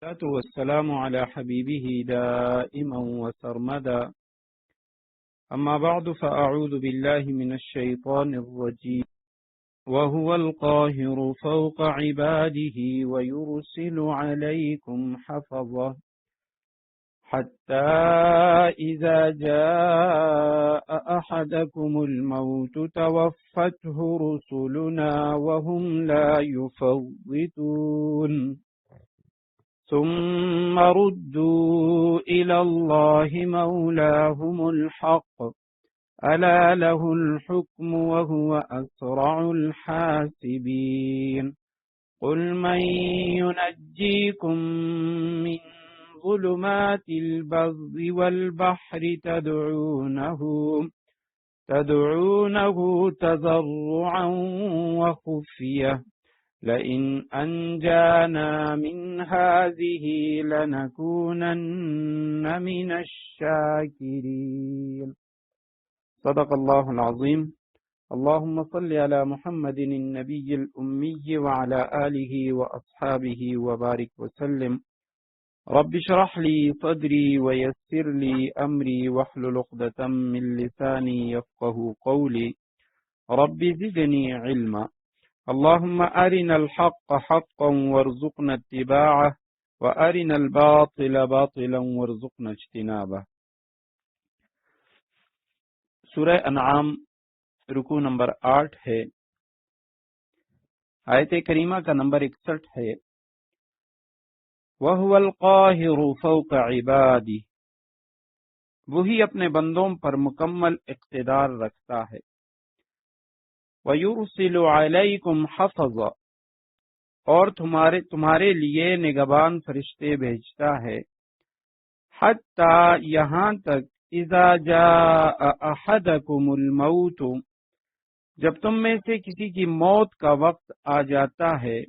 والصلاة والسلام على حبيبه دائما وسرمدا. أما بعد فأعوذ بالله من الشيطان الرجيم. وهو القاهر فوق عباده ويرسل عليكم حفظة حتى إذا جاء أحدكم الموت توفته رسلنا وهم لا يفوتون ثم ردوا إلى الله مولاهم الحق ألا له الحكم وهو أسرع الحاسبين. قل من ينجيكم من ظلمات البر والبحر تدعونه تضرعا وخفية لئن أنجانا من هذه لنكونن من الشاكرين. صدق الله العظيم. اللهم صل على محمد النبي الأمي وعلى آله وأصحابه وبارك وسلم. رب اشرح لي صدري ويسر لي أمري واحلل عقدة من لساني يفقه قولي. رب زدني علما. اللهم أرنا الحق حقا وارزقنا اتباعه وأرنا الباطل باطلا وارزقنا اجتنابه. سورہ انعام رکوع نمبر 8 ہے. آیت کریمہ کا نمبر 61 ہے. وَهُوَ الْقَاهِرُ فَوْقَ عِبَادِهِ، وہی اپنے بندوں پر مکمل اقتدار رکھتا ہے. وَيُرْسِلُ عَلَيْكُمْ حَفَظًا، اور تمہارے لیے نگہبان فرشتے بھیجتا ہے. حَتَّى، یہاں تک، اِذَا جَاءَ أَحَدَكُمُ الْمَوْتُ، جب تم میں سے کسی کی موت کا وقت آ جاتا ہے.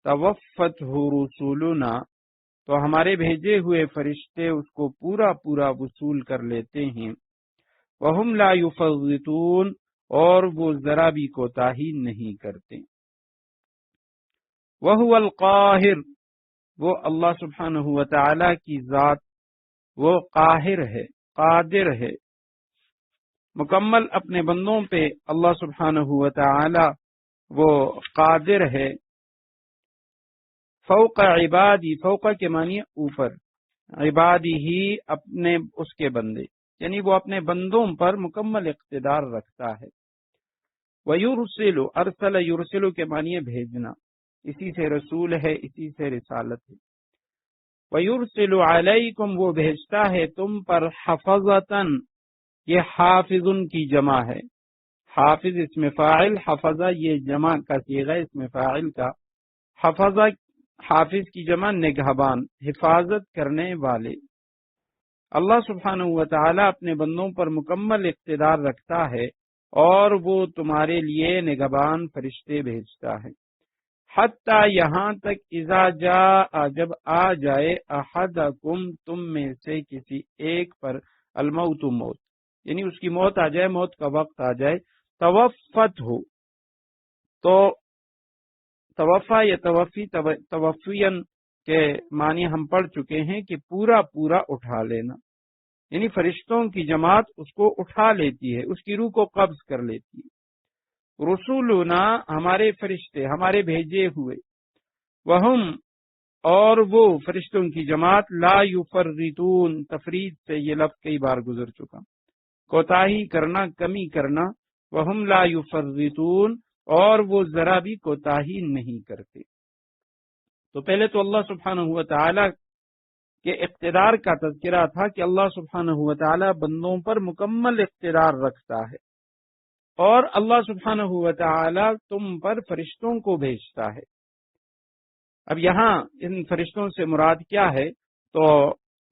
تَوَفَّتْهُ رُسُلُنَا، تو ہمارے بھیجے ہوئے فرشتے اس کو پورا وصول کر لیتے ہیں. وَهُمْ لَا يُفَرِّطُونَ، اور وہ ذرا بھی کوتاہی نہیں کرتے. وَهُوَ الْقَاهِرُ، وہ اللہ سبحانہ و تعالی کی ذات، وہ قاہر ہے، قادر ہے. مکمل اپنے بندوں پہ اللہ سبحانہ و تعالی وہ قادر ہے. فوق عبادی، فوق کے معنی اوپر، عبادی ہی اپنے اس کے بندے، یعنی وہ اپنے بندوں پر مکمل اقتدار رکھتا ہے. وَيُرْسِلُ، ارسل یرسل کے معنی بھیجنا، اسی سے رسول ہے، اسی سے رسالت ہے. وَيُرْسِلُ عَلَيْكُمْ، وہ بھیجتا ہے تم پر. حفظتاً، یہ حافظن کی جمع ہے. حافظ اسم فاعل، حفظہ یہ جمع کا صیغہ اسم فاعل کا. حفظہ، حافظ کی جمع نگہبان، حفاظت کرنے والے. اللہ سبحانہ و تعالی اپنے بندوں پر مکمل اقتدار رکھتا ہے اور وہ تمہارے لیے نگہبان فرشتے بھیجتا ہے. حتیٰ، یہاں تک، اذا جاء، جب آ جائے، احدکم، تم میں سے کسی ایک پر، الموت، موت، یعنی اس کی موت آ جائے، موت کا وقت آ جائے. توفت ہو، تو توفا یا توفی، توفین کے معنی ہم پڑھ چکے ہیں کہ پورا اٹھا لینا، یعنی فرشتوں کی جماعت اس کو اٹھا لیتی ہے، اس کی روح کو قبض کر لیتی ہے. رسولنا، ہمارے فرشتے، ہمارے بھیجے ہوئے. وہم، اور وہ فرشتوں کی جماعت. لا یفرطون، تفرید سے یہ لفظ کئی بار گزر چکا، کوتاہی کرنا، کمی کرنا. وہم لا یفرطون، اور وہ ذرا بھی کوتاہی نہیں کرتے. تو پہلے تو اللہ سبحانہ و تعالی کے اقتدار کا تذکرہ تھا کہ اللہ سبحانہ و تعالی بندوں پر مکمل اقتدار رکھتا ہے، اور اللہ سبحانہ و تعالی تم پر فرشتوں کو بھیجتا ہے. اب یہاں ان فرشتوں سے مراد کیا ہے؟ تو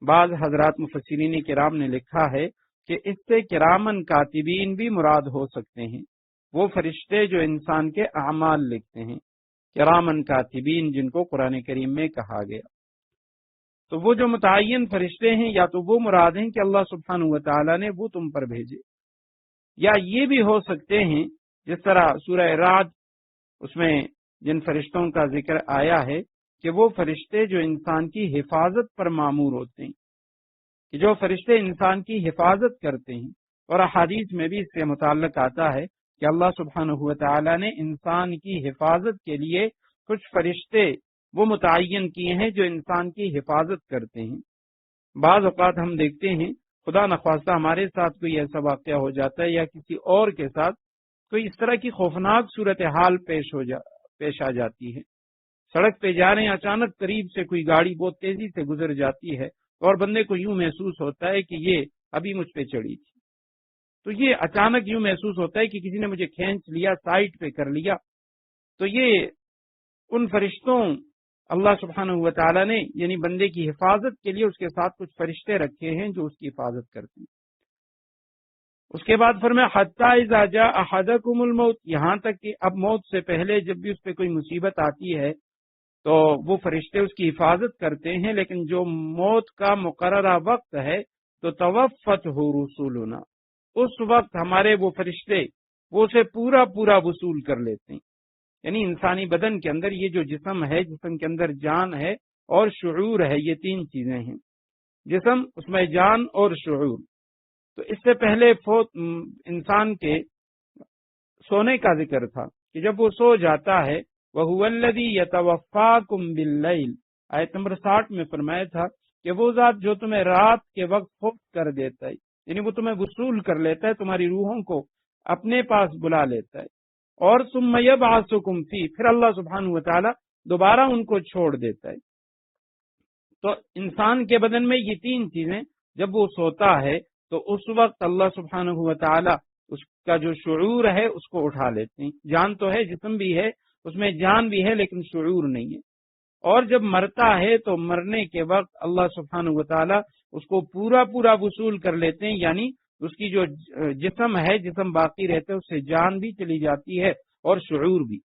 بعض حضرات مفسرین کرام نے لکھا ہے کہ اس سے کرامن کاتبین بھی مراد ہو سکتے ہیں، وہ فرشتے جو انسان کے اعمال لکھتے ہیں، کرامن کاتبین جن کو قرآن کریم میں کہا گیا. تو وہ جو متعین فرشتے ہیں، یا تو وہ مراد ہیں کہ اللہ سبحانہ و تعالی نے وہ تم پر بھیجے، یا یہ بھی ہو سکتے ہیں جس طرح سورہ رعد اس میں جن فرشتوں کا ذکر آیا ہے کہ وہ فرشتے جو انسان کی حفاظت پر مامور ہوتے ہیں، کہ جو فرشتے انسان کی حفاظت کرتے ہیں، اور احادیث میں بھی اس سے متعلق آتا ہے کہ اللہ سبحانہ و تعالی نے انسان کی حفاظت کے لیے کچھ فرشتے وہ متعین کیے ہیں جو انسان کی حفاظت کرتے ہیں۔ بعض اوقات ہم دیکھتے ہیں خدا نخواستہ ہمارے ساتھ کوئی ایسا واقعہ ہو جاتا ہے یا کسی اور کے ساتھ کوئی اس طرح کی خوفناک صورتحال پیش آ جاتی ہے، سڑک پہ جا رہے ہیں، اچانک قریب سے کوئی گاڑی بہت تیزی سے گزر جاتی ہے اور بندے کو یوں محسوس ہوتا ہے کہ یہ ابھی مجھ پہ چڑھی تھی، تو یہ اچانک یوں محسوس ہوتا ہے کہ کسی نے مجھے کھینچ لیا، سائڈ پہ کر لیا، تو یہ ان فرشتوں اللہ سبحانہ و تعالیٰ نے یعنی بندے کی حفاظت کے لیے اس کے ساتھ کچھ فرشتے رکھے ہیں جو اس کی حفاظت کرتے ہیں۔ اس کے بعد فرمایا حتی اذا جاء احدکم الموت، یہاں تک کہ اب موت سے پہلے جب بھی اس پہ کوئی مصیبت آتی ہے تو وہ فرشتے اس کی حفاظت کرتے ہیں، لیکن جو موت کا مقررہ وقت ہے تو توفتہ رسولنا، اس وقت ہمارے وہ فرشتے وہ اسے پورا وصول کر لیتے ہیں، یعنی انسانی بدن کے اندر یہ جو جسم ہے، جسم کے اندر جان ہے اور شعور ہے، یہ تین چیزیں ہیں، جسم، اس میں جان اور شعور۔ تو اس سے پہلے انسان کے سونے کا ذکر تھا کہ جب وہ سو جاتا ہے وَهُوَ الَّذِي يَتَوَفَّاكُمْ بِاللَّيْلِ، آیت نمبر 60 میں فرمایا تھا کہ وہ ذات جو تمہیں رات کے وقت خوف کر دیتا ہے، یعنی وہ تمہیں وصول کر لیتا ہے، تمہاری روحوں کو اپنے پاس بلا لیتا ہے، اور ثُمَّ يَبْعَثُكُمْ فِيهِ، پھر اللہ سبحانہ و تعالی دوبارہ ان کو چھوڑ دیتا ہے۔ تو انسان کے بدن میں یہ تین چیزیں جب وہ سوتا ہے تو اس وقت اللہ سبحانہ و تعالی اس کا جو شعور ہے اس کو اٹھا لیتے ہیں، جان تو ہے، جسم بھی ہے، اس میں جان بھی ہے لیکن شعور نہیں ہے، اور جب مرتا ہے تو مرنے کے وقت اللہ سبحانہ و تعالی اس کو پورا وصول کر لیتے ہیں، یعنی اس کی جو جسم ہے، جسم باقی رہتا ہے، اس سے جان بھی چلی جاتی ہے اور شعور بھی۔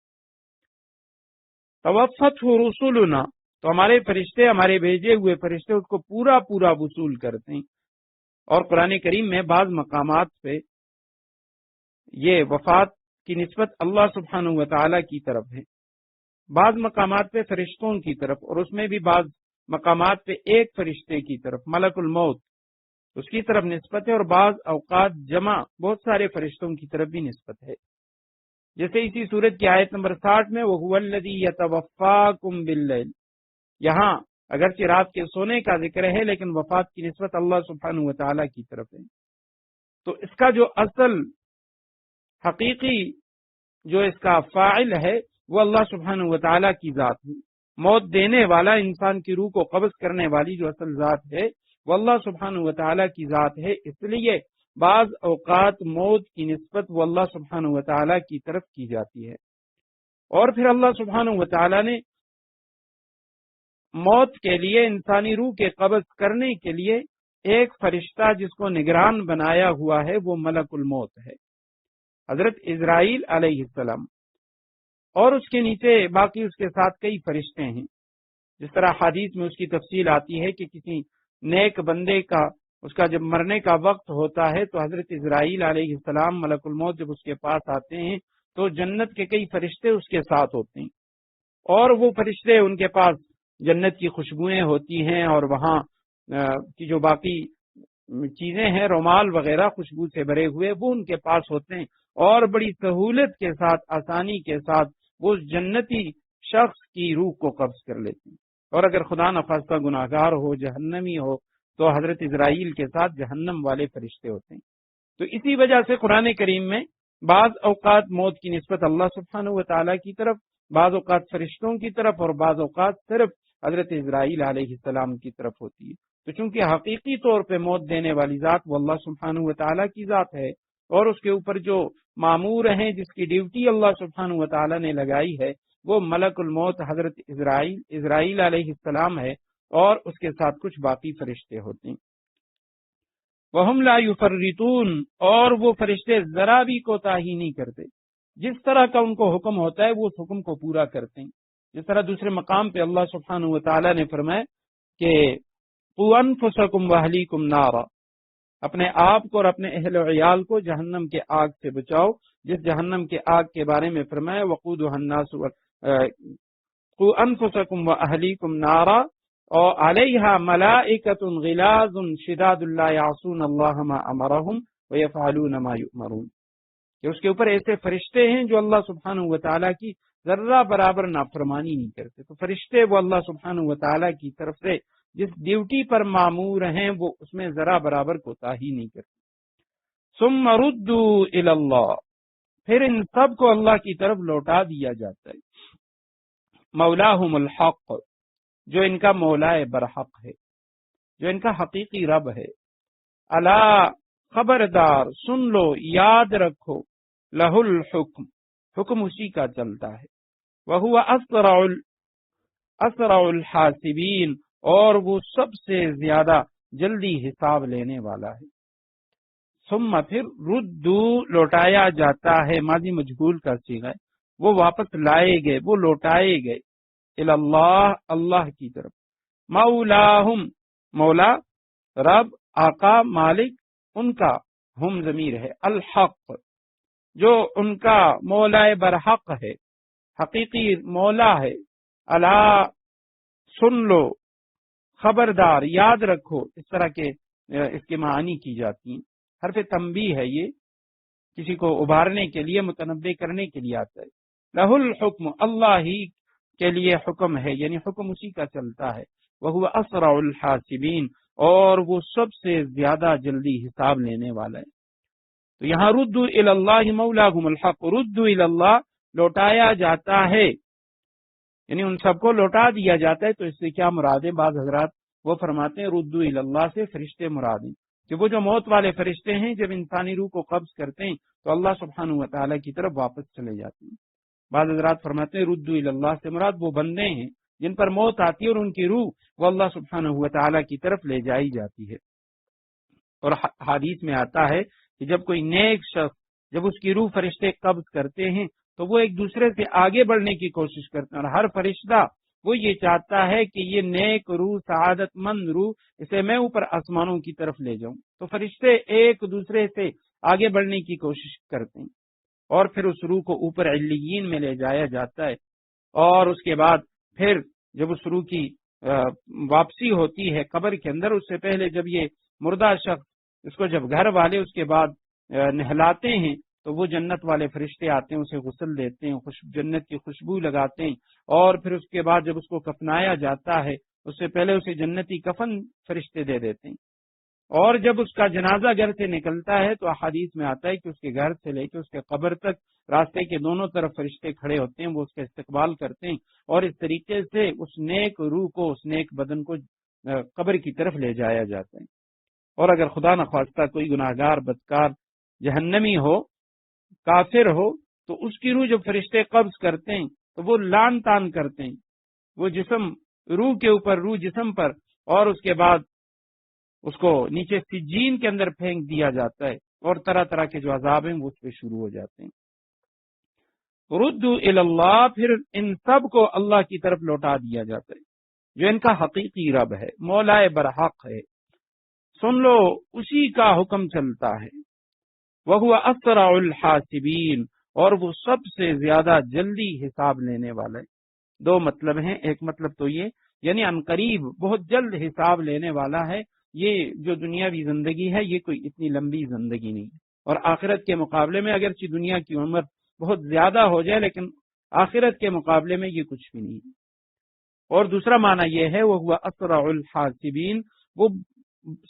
توفتہ رسولنا، تو ہمارے فرشتے، ہمارے بھیجے ہوئے فرشتے اس کو پورا وصول کرتے ہیں۔ اور قرآن کریم میں بعض مقامات پہ یہ وفات کی نسبت اللہ سبحانہ و تعالی کی طرف ہے، بعض مقامات پہ فرشتوں کی طرف، اور اس میں بھی بعض مقامات پہ ایک فرشتے کی طرف، ملک الموت، اس کی طرف نسبت ہے، اور بعض اوقات جمع بہت سارے فرشتوں کی طرف بھی نسبت ہے، جیسے اسی سورت کی آیت نمبر 60 میں وَهُوَ الَّذِي يَتَوَفَّاكُمْ بِاللَّيْلِ، یہاں اگرچہ رات کے سونے کا ذکر ہے لیکن وفات کی نسبت اللہ سبحانہ و تعالی کی طرف ہے۔ تو اس کا جو اصل حقیقی جو اس کا فاعل ہے وہ اللہ سبحانہ و تعالی کی ذات ہے، موت دینے والا، انسان کی روح کو قبض کرنے والی جو اصل ذات ہے وہ اللہ سبحانہ و تعالی کی ذات ہے، اس لیے بعض اوقات موت کی نسبت وہ اللہ سبحانہ و تعالی کی طرف کی جاتی ہے۔ اور پھر اللہ سبحانہ و تعالی نے موت کے لیے، انسانی روح کے قبض کرنے کے لیے ایک فرشتہ جس کو نگران بنایا ہوا ہے وہ ملک الموت ہے، حضرت اسرائیل علیہ السلام، اور اس کے نیچے باقی اس کے ساتھ کئی فرشتے ہیں، جس طرح حدیث میں اس کی تفصیل آتی ہے کہ کسی نیک بندے کا اس کا جب مرنے کا وقت ہوتا ہے تو حضرت اسرائیل علیہ السلام ملک الموت جب اس کے پاس آتے ہیں تو جنت کے کئی فرشتے اس کے ساتھ ہوتے ہیں، اور وہ فرشتے ان کے پاس جنت کی خوشبوئیں ہوتی ہیں، اور وہاں کی جو باقی چیزیں ہیں، رومال وغیرہ خوشبو سے بھرے ہوئے، وہ ان کے پاس ہوتے ہیں، اور بڑی سہولت کے ساتھ، آسانی کے ساتھ وہ جنتی شخص کی روح کو قبض کر لیتے ہیں، اور اگر خدا نخواستہ گناہگار ہو، جہنمی ہو، تو حضرت اسرائیل کے ساتھ جہنم والے فرشتے ہوتے ہیں۔ تو اسی وجہ سے قرآن کریم میں بعض اوقات موت کی نسبت اللہ سبحانہ و تعالیٰ کی طرف، بعض اوقات فرشتوں کی طرف، اور بعض اوقات صرف حضرت اسرائیل علیہ السلام کی طرف ہوتی ہے۔ تو چونکہ حقیقی طور پہ موت دینے والی ذات وہ اللہ سبحانہ و تعالیٰ کی ذات ہے، اور اس کے اوپر جو مامور ہیں، جس کی ڈیوٹی اللہ سبحانہ و تعالیٰ نے لگائی ہے، وہ ملک الموت حضرت اسرائیل علیہ السلام ہے، اور اس کے ساتھ کچھ باقی فرشتے ہوتے ہیں۔ وَهُمْ لَا يُفَرِّطُونَ، اور وہ فرشتے ذرا بھی کوتاہی نہیں کرتے، جس طرح کا ان کو حکم ہوتا ہے وہ اس حکم کو پورا کرتے ہیں۔ جس طرح دوسرے مقام پہ اللہ سبحانہ و تعالیٰ نے فرمایا کہ قُوا أَنفُسَكُمْ وَأَهْلِيكُمْ نَارًا، اپنے آپ کو اور اپنے اہل و عیال کو جہنم کے آگ سے بچاؤ، جس جہنم کے آگ کے بارے میں فرمایا وَقُودُهَا النَّاسُ قوا انفسکم واہلیکم نارا اور علیہا ملائکۃ غلاظ شداد لا یعصون اللہ ما امرہم ویفعلون ما یؤمرون، کہ اس کے اوپر ایسے فرشتے ہیں جو اللہ سبحانہ و تعالیٰ کی ذرہ برابر نافرمانی نہیں کرتے۔ تو فرشتے وہ اللہ سبحانہ و تعالیٰ کی طرف سے جس ڈیوٹی پر مامور ہیں وہ اس میں ذرہ برابر کوتاہی نہیں کرتے۔ ثم ردوا الی اللہ، پھر ان سب کو اللہ کی طرف لوٹا دیا جاتا ہے۔ مولاہم الحق، جو ان کا مولا برحق ہے، جو ان کا حقیقی رب ہے۔ الا، خبردار، سن لو، یاد رکھو، لہ الحکم، حکم اسی کا چلتا ہے۔ وہو اسرع الحاسبین، اور وہ سب سے زیادہ جلدی حساب لینے والا ہے۔ ثم، پھر، ردو، لوٹایا جاتا ہے، ماضی مجہول کا صیغہ ہے، وہ واپس لائے گئے، وہ لوٹائے گئے، الی اللہ، اللہ کی طرف۔ مولاہم، مولا، رب، آقا، مالک، ان کا، ہم ضمیر ہے، الحق، جو ان کا مولا برحق ہے، حقیقی مولا ہے۔ الا، سن لو، خبردار، یاد رکھو، اس طرح کے اس کے معنی کی جاتی ہیں۔ حرف تنبیہ ہے، یہ کسی کو ابھارنے کے لیے، متنبہ کرنے کے لیے آتا ہے۔ لہ الحکم، اللہ ہی کے لیے حکم ہے، یعنی حکم اسی کا چلتا ہے۔ وہو اسرع الحاسبین، اور وہ سب سے زیادہ جلدی حساب لینے والا ہے۔ تو یہاں ردوا الی اللہ مولاہم الحق، ردوا الی اللہ، لوٹایا جاتا ہے، یعنی ان سب کو لوٹا دیا جاتا ہے۔ تو اس سے کیا مراد ہے؟ بعض حضرات وہ فرماتے ہیں ردوا الی اللہ سے فرشتے مراد ہیں، کہ وہ جو موت والے فرشتے ہیں جب انسانی روح کو قبض کرتے ہیں تو اللہ سبحانہ و تعالیٰ کی طرف واپس چلے جاتے ہیں۔ بعض حضرات فرماتے ہیں ردوا الی اللہ سے مراد وہ بندے ہیں جن پر موت آتی ہے اور ان کی روح وہ اللہ سبحانہ و تعالیٰ کی طرف لے جائی جاتی ہے۔ اور حدیث میں آتا ہے کہ جب کوئی نیک شخص، جب اس کی روح فرشتے قبض کرتے ہیں تو وہ ایک دوسرے سے آگے بڑھنے کی کوشش کرتے ہیں، اور ہر فرشتہ وہ یہ چاہتا ہے کہ یہ نیک روح، سعادت مند روح، اسے میں اوپر آسمانوں کی طرف لے جاؤں۔ تو فرشتے ایک دوسرے سے آگے بڑھنے کی کوشش کرتے ہیں، اور پھر اس روح کو اوپر علیین میں لے جایا جاتا ہے، اور اس کے بعد پھر جب اس روح کی واپسی ہوتی ہے قبر کے اندر، اس سے پہلے جب یہ مردہ شخص، اس کو جب گھر والے اس کے بعد نہلاتے ہیں تو وہ جنت والے فرشتے آتے ہیں، اسے غسل دیتے ہیں، جنت کی خوشبو لگاتے ہیں، اور پھر اس کے بعد جب اس کو کفنایا جاتا ہے اس سے پہلے اسے جنتی کفن فرشتے دے دیتے ہیں، اور جب اس کا جنازہ گھر سے نکلتا ہے تو احادیث میں آتا ہے کہ اس کے گھر سے لے کے اس کے قبر تک راستے کے دونوں طرف فرشتے کھڑے ہوتے ہیں، وہ اس کا استقبال کرتے ہیں، اور اس طریقے سے اس نیک روح کو، اس نیک بدن کو قبر کی طرف لے جایا جاتا ہے۔ اور اگر خدا نخواستہ کوئی گناہگار، بدکار، جہنمی ہو، کافر ہو، تو اس کی روح جب فرشتے قبض کرتے ہیں تو وہ لان تان کرتے ہیں، وہ جسم روح کے اوپر، روح جسم پر، اور اس کے بعد اس کو نیچے سجین کے اندر پھینک دیا جاتا ہے، اور طرح طرح کے جو عذاب ہیں وہ اس پہ شروع ہو جاتے ہیں۔ ردوا الی اللہ، پھر ان سب کو اللہ کی طرف لوٹا دیا جاتا ہے جو ان کا حقیقی رب ہے، مولا برحق ہے۔ سن لو، اسی کا حکم چلتا ہے۔ وہو اسرع الحاسبین، اور وہ سب سے زیادہ جلدی حساب لینے والا ہے۔ دو مطلب ہیں، ایک مطلب تو یہ یعنی عنقریب بہت جلد حساب لینے والا ہے۔ یہ جو دنیاوی زندگی ہے یہ کوئی اتنی لمبی زندگی نہیں، اور آخرت کے مقابلے میں اگرچہ دنیا کی عمر بہت زیادہ ہو جائے لیکن آخرت کے مقابلے میں یہ کچھ بھی نہیں۔ اور دوسرا معنی یہ ہے وہ ہوا اسرع الحاسبین، وہ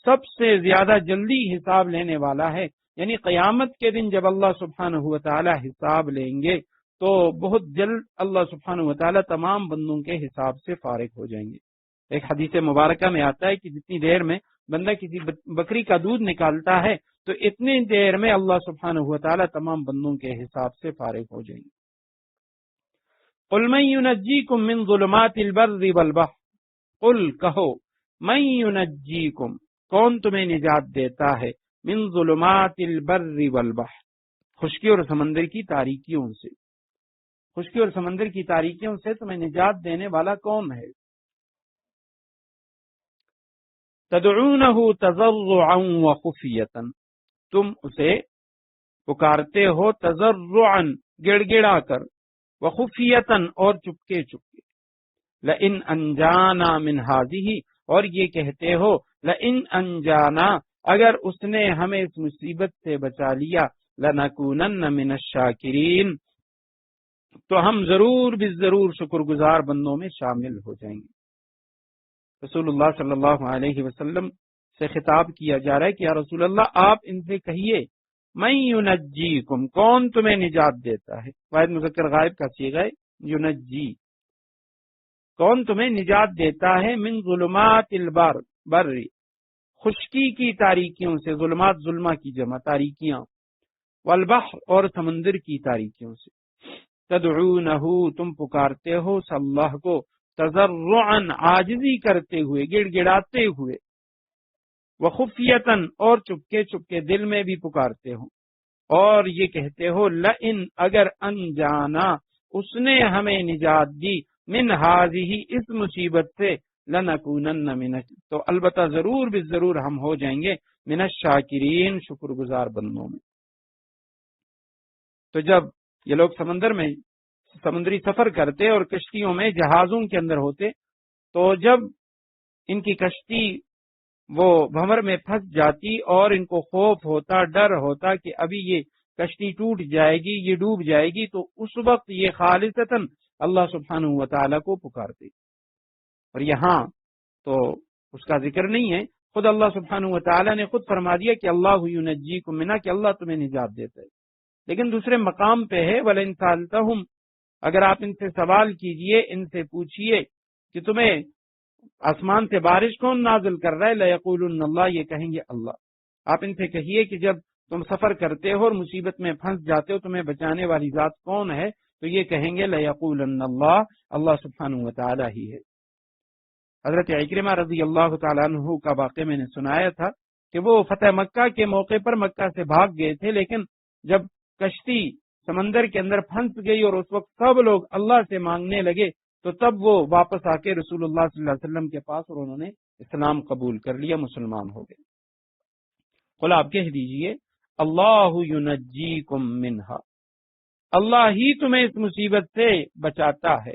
سب سے زیادہ جلدی حساب لینے والا ہے، یعنی قیامت کے دن جب اللہ سبحانہ و تعالی حساب لیں گے تو بہت جلد اللہ سبحانہ و تعالی تمام بندوں کے حساب سے فارغ ہو جائیں گے۔ ایک حدیث مبارکہ میں آتا ہے کہ جتنی دیر میں بندہ کسی بکری کا دودھ نکالتا ہے تو اتنی دیر میں اللہ سبحانہ و تعالی تمام بندوں کے حساب سے فارغ ہو جائیں گے۔ قل من ينجيكم من ظلمات البر والبحر، قل کہو، من ينجيكم، کون تمہیں نجات دیتا ہے، من ظلمات البر والبحر، خشکی اور سمندر کی تاریکیوں سے، خشکی اور سمندر کی تاریکیوں سے تمہیں نجات دینے والا کون ہے؟ تدعونہ تضرعا وخفیۃ، تم اسے پکارتے ہو تضرعا، گڑ گڑا کر، وخفیۃ، اور چپکے چپکے۔ لئن انجانا من هذه، اور یہ کہتے ہو لئن انجانا، اگر اس نے ہمیں اس مصیبت سے بچا لیا، لنکونن من الشاکرین، تو ہم ضرور بالضرور شکر گزار بندوں میں شامل ہو جائیں گے۔ رسول اللہ صلی اللہ علیہ وسلم سے خطاب کیا جا رہا ہے کہ یا رسول اللہ آپ ان سے کہیے من ینجیکم، کون تمہیں نجات دیتا ہے، واحد مذکر غائب کا صیغہ ہے ینجی، کون تمہیں نجات دیتا ہے، من ظلمات البر، خشکی کی تاریکیوں سے، ظلمات ظلمہ کی جمع تاریکیاں، والبحر، اور سمندر کی تاریکیوں سے، تدعونہ، تم پکارتے ہو اللہ کو، تضرعا، عاجزی کرتے ہوئے، گڑ گڑاتے ہوئے، وخفیتاً، اور چپکے چپکے دل میں بھی پکارتے ہو، اور یہ کہتے ہو لئن، اگر انجانا، اس نے ہمیں نجات دی، من ہذہ، اس مصیبت سے، لنکونن من، تو البتہ ضرور بالضرور ہم ہو جائیں گے من الشاکرین، شکر گزار بندوں میں۔ تو جب یہ لوگ سمندری سفر کرتے اور کشتیوں میں، جہازوں کے اندر ہوتے، تو جب ان کی کشتی وہ بھنور میں پھنس جاتی اور ان کو خوف ہوتا، ڈر ہوتا کہ ابھی یہ کشتی ٹوٹ جائے گی، یہ ڈوب جائے گی، تو اس وقت یہ خالصتاً اللہ سبحانہ و تعالیٰ کو پکارتے۔ اور یہاں تو اس کا ذکر نہیں ہے، خود اللہ سبحانہ و تعالیٰ نے خود فرما دیا کہ اللہ ینجیکم منہ، کہ اللہ تمہیں نجات دیتا ہے، لیکن دوسرے مقام پہ ہے وَلَئِن سَأَلْتَهُمْ، اگر آپ ان سے سوال کیجئے، ان سے پوچھئے کہ تمہیں آسمان سے بارش کون نازل کر رہا ہے، لَيَقُولُنَّ اللَّهُ، یہ کہیں گے اللہ۔ آپ ان سے کہیے کہ جب تم سفر کرتے ہو اور مصیبت میں پھنس جاتے ہو، تمہیں بچانے والی ذات کون ہے، تو یہ کہیں گے لَيَقُولُنَّ اللَّهُ، اللہ سبحانہ و تعالی ہی ہے۔ حضرت عکرمہ رضی اللہ تعالیٰ عنہ کا واقعہ میں نے سنایا تھا کہ وہ فتح مکہ کے موقع پر مکہ سے بھاگ گئے تھے، لیکن جب کشتی سمندر کے اندر پھنس گئی اور اس وقت سب لوگ اللہ سے مانگنے لگے، تو تب وہ واپس آ کے رسول اللہ صلی اللہ علیہ وسلم کے پاس، اور انہوں نے اسلام قبول کر لیا، مسلمان ہو گئے۔ قل، آپ کہہ دیجئے اللہ ینجیکم منہا، اللہ ہی تمہیں اس مصیبت سے بچاتا ہے،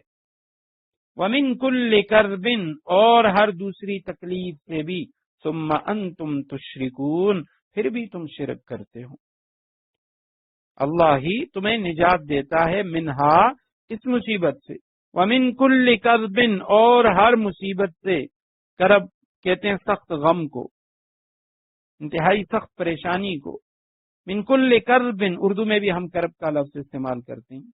ومن کل کرب، اور ہر دوسری تکلیف سے بھی، ثم انتم تشرکون، پھر بھی تم شرک کرتے ہو۔ اللہ ہی تمہیں نجات دیتا ہے، منہا، اس مصیبت سے، ومن کل کرب، اور ہر مصیبت سے، کرب کہتے ہیں سخت غم کو، انتہائی سخت پریشانی کو، من کل کرب، اردو میں بھی ہم کرب کا لفظ استعمال کرتے ہیں،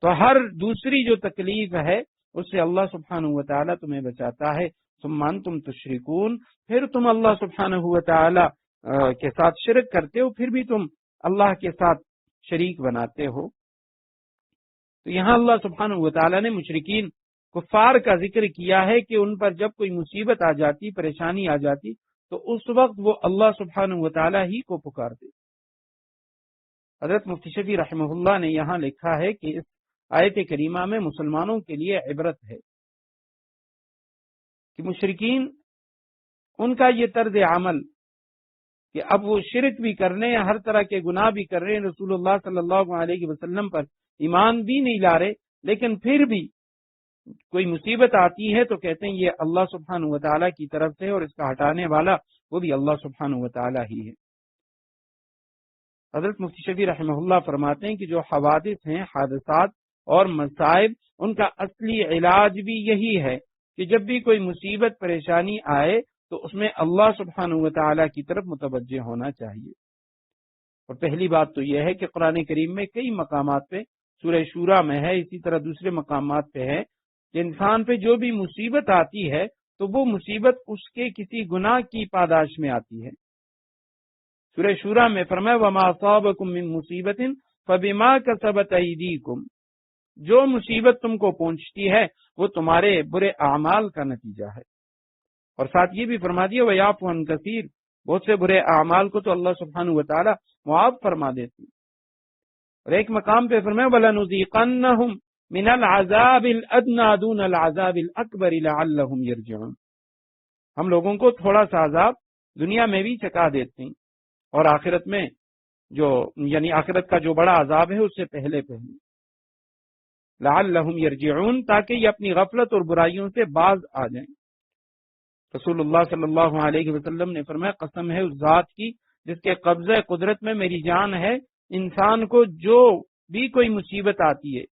تو ہر دوسری جو تکلیف ہے اس سے اللہ سبحانہ و تعالیٰ تمہیں بچاتا ہے، ثم انتم تشرکون، پھر تم اللہ سبحانہ و تعالیٰ کے ساتھ شرک کرتے ہو، پھر بھی تم اللہ کے ساتھ شریک بناتے ہو۔ تو یہاں اللہ سبحانہ و تعالیٰ نے مشرکین کفار کا ذکر کیا ہے کہ ان پر جب کوئی مصیبت آ جاتی، پریشانی آ جاتی، تو اس وقت وہ اللہ سبحانہ و تعالیٰ ہی کو پکارتے۔ حضرت مفتی شفیع رحمہ اللہ نے یہاں لکھا ہے کہ اس آیت کریمہ میں مسلمانوں کے لیے عبرت ہے کہ مشرکین، ان کا یہ طرز عمل کہ اب وہ شرک بھی کر رہے ہیں، ہر طرح کے گناہ بھی کر رہے ہیں، رسول اللہ صلی اللہ علیہ وسلم پر ایمان بھی نہیں لا رہے، لیکن پھر بھی کوئی مصیبت آتی ہے تو کہتے ہیں یہ اللہ سبحانہ و تعالیٰ کی طرف سے، اور اس کا ہٹانے والا وہ بھی اللہ سبحانہ و تعالیٰ ہی ہے۔ حضرت مفتی شفیع رحمہ اللہ فرماتے ہیں کہ جو حوادث ہیں، حادثات اور مصائب، ان کا اصلی علاج بھی یہی ہے کہ جب بھی کوئی مصیبت پریشانی آئے تو اس میں اللہ سبحانہ و تعالیٰ کی طرف متوجہ ہونا چاہیے۔ اور پہلی بات تو یہ ہے کہ قرآن کریم میں کئی مقامات پہ، سورہ شورى میں ہے، اسی طرح دوسرے مقامات پہ ہے کہ انسان پہ جو بھی مصیبت آتی ہے تو وہ مصیبت اس کے کسی گناہ کی پاداش میں آتی ہے۔ سورہ شورى میں فرمایا وَمَا أَصَابَكُم مِّن مُّصِيبَةٍ فَبِمَا كَسَبَتْ أَيْدِيكُمْ، جو مصیبت تم کو پہنچتی ہے وہ تمہارے برے اعمال کا نتیجہ ہے۔ اور ساتھ یہ بھی فرما دیا وَيَعْفُو عَن كَثِيرٍ، بہت سے برے اعمال کو تو اللہ سبحانہ و تعالیٰ معاف فرما دیتے ہیں۔ اور ایک مقام پہ فرمایا وَلَنُذِيقَنَّهُم مِّنَ الْعَذَابِ الْأَدْنَىٰ دُونَ الْعَذَابِ الْأَكْبَرِ لَعَلَّهُمْ يَرْجِعُونَ، ہم لوگوں کو تھوڑا سا عذاب دنیا میں بھی چکا دیتے ہیں، اور آخرت میں جو، یعنی آخرت کا جو بڑا عذاب ہے اس سے پہلے۔ لعلہم یرجعون، تاکہ یہ اپنی غفلت اور برائیوں سے باز آ جائیں۔ رسول اللہ صلی اللہ علیہ وسلم نے فرمایا قسم ہے اس ذات کی جس کے قبضہ قدرت میں میری جان ہے، انسان کو جو بھی کوئی مصیبت آتی ہے،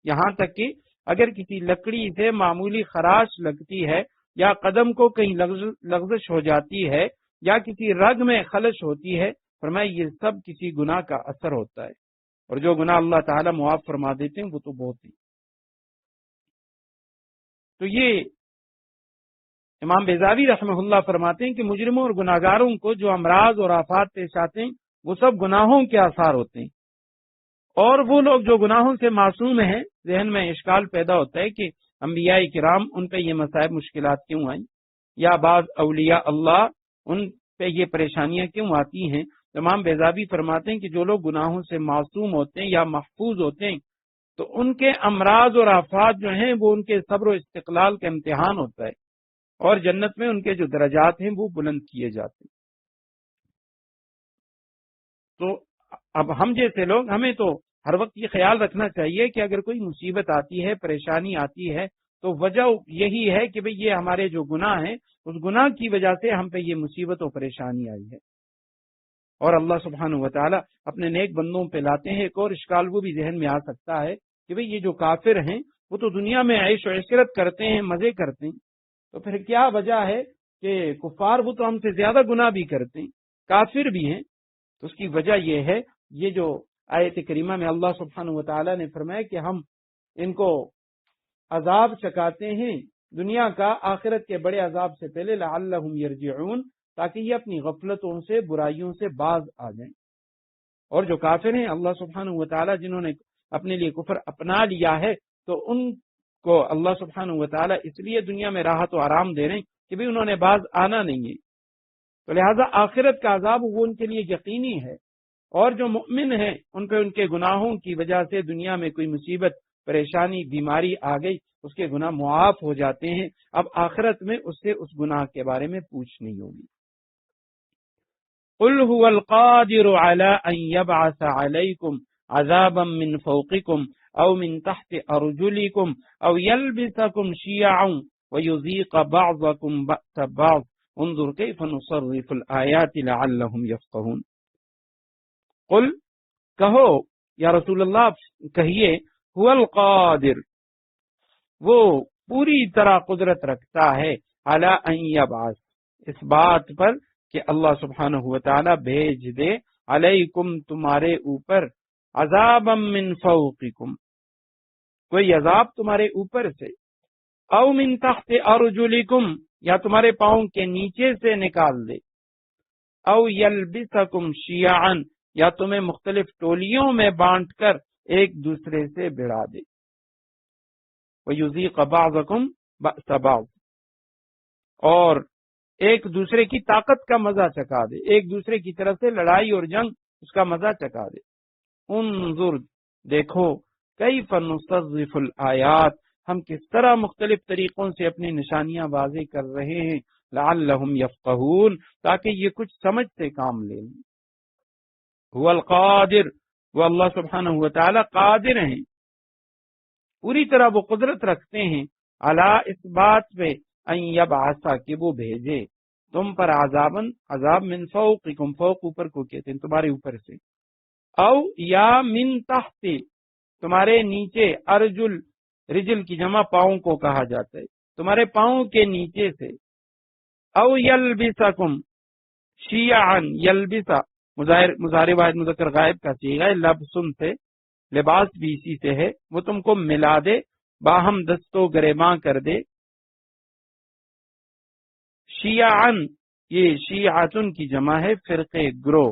یہاں تک کہ اگر کسی لکڑی سے معمولی خراش لگتی ہے یا قدم کو کہیں لغزش ہو جاتی ہے یا کسی رگ میں خلش ہوتی ہے، فرمایا یہ سب کسی گناہ کا اثر ہوتا ہے، اور جو گناہ اللہ تعالیٰ معاف فرما دیتے ہیں وہ تو بہت ہی۔ تو یہ امام بیضاوی رحمہ اللہ فرماتے ہیں کہ مجرموں اور گناہگاروں کو جو امراض اور آفات پیش آتے ہیں وہ سب گناہوں کے آثار ہوتے ہیں، اور وہ لوگ جو گناہوں سے معصوم ہیں، ذہن میں اشکال پیدا ہوتا ہے کہ انبیاء کرام ان پہ یہ مصائب مشکلات کیوں آئیں، یا بعض اولیاء اللہ ان پہ یہ پریشانیاں کیوں آتی ہیں۔ امام بیضاوی فرماتے ہیں کہ جو لوگ گناہوں سے معصوم ہوتے ہیں یا محفوظ ہوتے ہیں تو ان کے امراض اور آفات جو ہیں وہ ان کے صبر و استقلال کا امتحان ہوتا ہے، اور جنت میں ان کے جو درجات ہیں وہ بلند کیے جاتے ہیں۔ تو اب ہم جیسے لوگ، ہمیں تو ہر وقت یہ خیال رکھنا چاہیے کہ اگر کوئی مصیبت آتی ہے، پریشانی آتی ہے، تو وجہ یہی ہے کہ بھئی یہ ہمارے جو گناہ ہیں اس گناہ کی وجہ سے ہم پہ یہ مصیبت و پریشانی آئی ہے، اور اللہ سبحانہ و تعالیٰ اپنے نیک بندوں پہ لاتے ہیں۔ ایک اور اشکال وہ بھی ذہن میں آ سکتا ہے کہ بھئی یہ جو کافر ہیں وہ تو دنیا میں عیش و عشرت کرتے ہیں، مزے کرتے ہیں، تو پھر کیا وجہ ہے کہ کفار وہ تو ہم سے زیادہ گناہ بھی کرتے ہیں، کافر بھی ہیں؟ تو اس کی وجہ یہ ہے، یہ جو آیت کریمہ میں اللہ سبحانہ و تعالیٰ نے فرمایا کہ ہم ان کو عذاب چکاتے ہیں دنیا کا آخرت کے بڑے عذاب سے پہلے، لعلہم یرجعون، تاکہ یہ اپنی غفلتوں سے برائیوں سے باز آ جائیں۔ اور جو کافر ہیں اللہ سبحانہ و تعالیٰ جنہوں نے اپنے لیے کفر اپنا لیا ہے، تو ان کو اللہ سبحانہ و تعالیٰ اس لیے دنیا میں راحت و آرام دے رہے ہیں کہ بھی انہوں نے باز آنا نہیں ہے، تو لہذا آخرت کا عذاب وہ ان کے لیے یقینی ہے، اور جو مؤمن ہیں ان پہ ان کے گناہوں کی وجہ سے دنیا میں کوئی مصیبت، پریشانی، بیماری آ گئی، اس کے گناہ معاف ہو جاتے ہیں، اب آخرت میں اس سے اس گناہ کے بارے میں پوچھ نہیں ہوگی۔ قل هو القادر على ان يبعث عليكم عذابا من فوقكم او من تحت ارجلكم او يلبسكم شيعا ويذيق بعضكم بأس بعض انظر كيف نصرف الآيات لعلهم يفقهون۔ قل، کہو یا رسول اللہ کہیے، هو القادر، وہ پوری طرح قدرت رکھتا ہے، علی ان یبعث، اس بات پر کہ اللہ سبحانہ و تعالی بھیج دے، علیکم تمہارے اوپر، عذابا من فوقکم، کوئی عذاب تمہارے اوپر سے، او من تحت ارجلکم، یا تمہارے پاؤں کے نیچے سے نکال دے، او یلبسکم شیعا، یا تمہیں مختلف ٹولیوں میں بانٹ کر ایک دوسرے سے بھڑا دے، وَيُذِيقَ بَعْضَكُمْ بَأْسَ بَعْضٍ، اور ایک دوسرے کی طاقت کا مزہ چکھا دے، ایک دوسرے کی طرف سے لڑائی اور جنگ اس کا مزہ چکھا دے۔ انظر، دیکھو، کیف نصرف الآیات، ہم کس طرح مختلف طریقوں سے اپنی نشانیاں واضح کر رہے ہیں، لعلہم یفقہون، تاکہ یہ کچھ سمجھ سے کام لے لیں۔ هو القادر، وہ اللہ سبحانہ و تعالی قادر ہیں، پوری طرح وہ قدرت رکھتے ہیں، علی اس بات پہ، ان یبعثا، کہ وہ بھیجے تم پر عذابن، عذاب، من فوقکم، فوق اوپر کو کہتے ہیں تمہارے اوپر سے، او یا من تحت، تمہارے نیچے، ارجل، رجل کی جمع پاؤں کو کہا جاتا ہے، تمہارے پاؤں کے نیچے سے، او یلبسکم شیعا، یلبسا مضارع واحد مذکر غائب کا صیغہ ہے، لبسن سے، لباس بھی اسی سے ہے، وہ تم کو ملا دے، باہم دست و گریباں کر دے، شیعن، یہ شیعتن کی جمع ہے، فرقے، گروہ،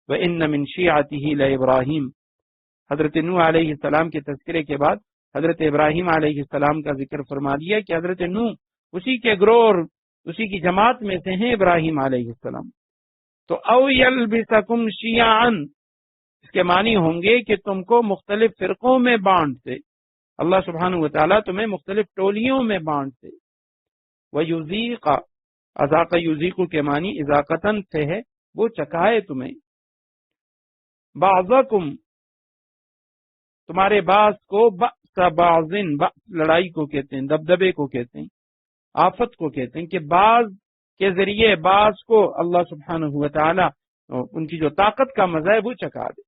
وَإِنَّ مِن شِيعَتِهِ لَإِبْرَاهِيمَ، حضرت نوح علیہ السلام کے تذکرے کے بعد حضرت ابراہیم علیہ السلام کا ذکر فرما دیا کہ حضرت نوح اسی کے گروہ اور اسی کی جماعت میں سے ہیں ابراہیم علیہ السلام۔ تو او یلبسکم شیعن، اس کے معنی ہوں گے کہ تم کو مختلف فرقوں میں بانٹ دے، اللہ سبحانہ و تعالیٰ تمہیں مختلف ٹولیوں میں بانٹ دے، وَيُذِيقَ، اذاق یذیق کے معنی اذاقتن سے ہے، وہ چکھائے تمہیں، بعضکم، تمہارے بعض کو، بأس بعضن، لڑائی کو کہتے ہیں، دبدبے کو کہتے ہیں، آفت کو کہتے ہیں کہ بعض کے ذریعے بعض کو اللہ سبحانہ و تعالی ان کی جو طاقت کا مزہ ہے وہ چکھا دے۔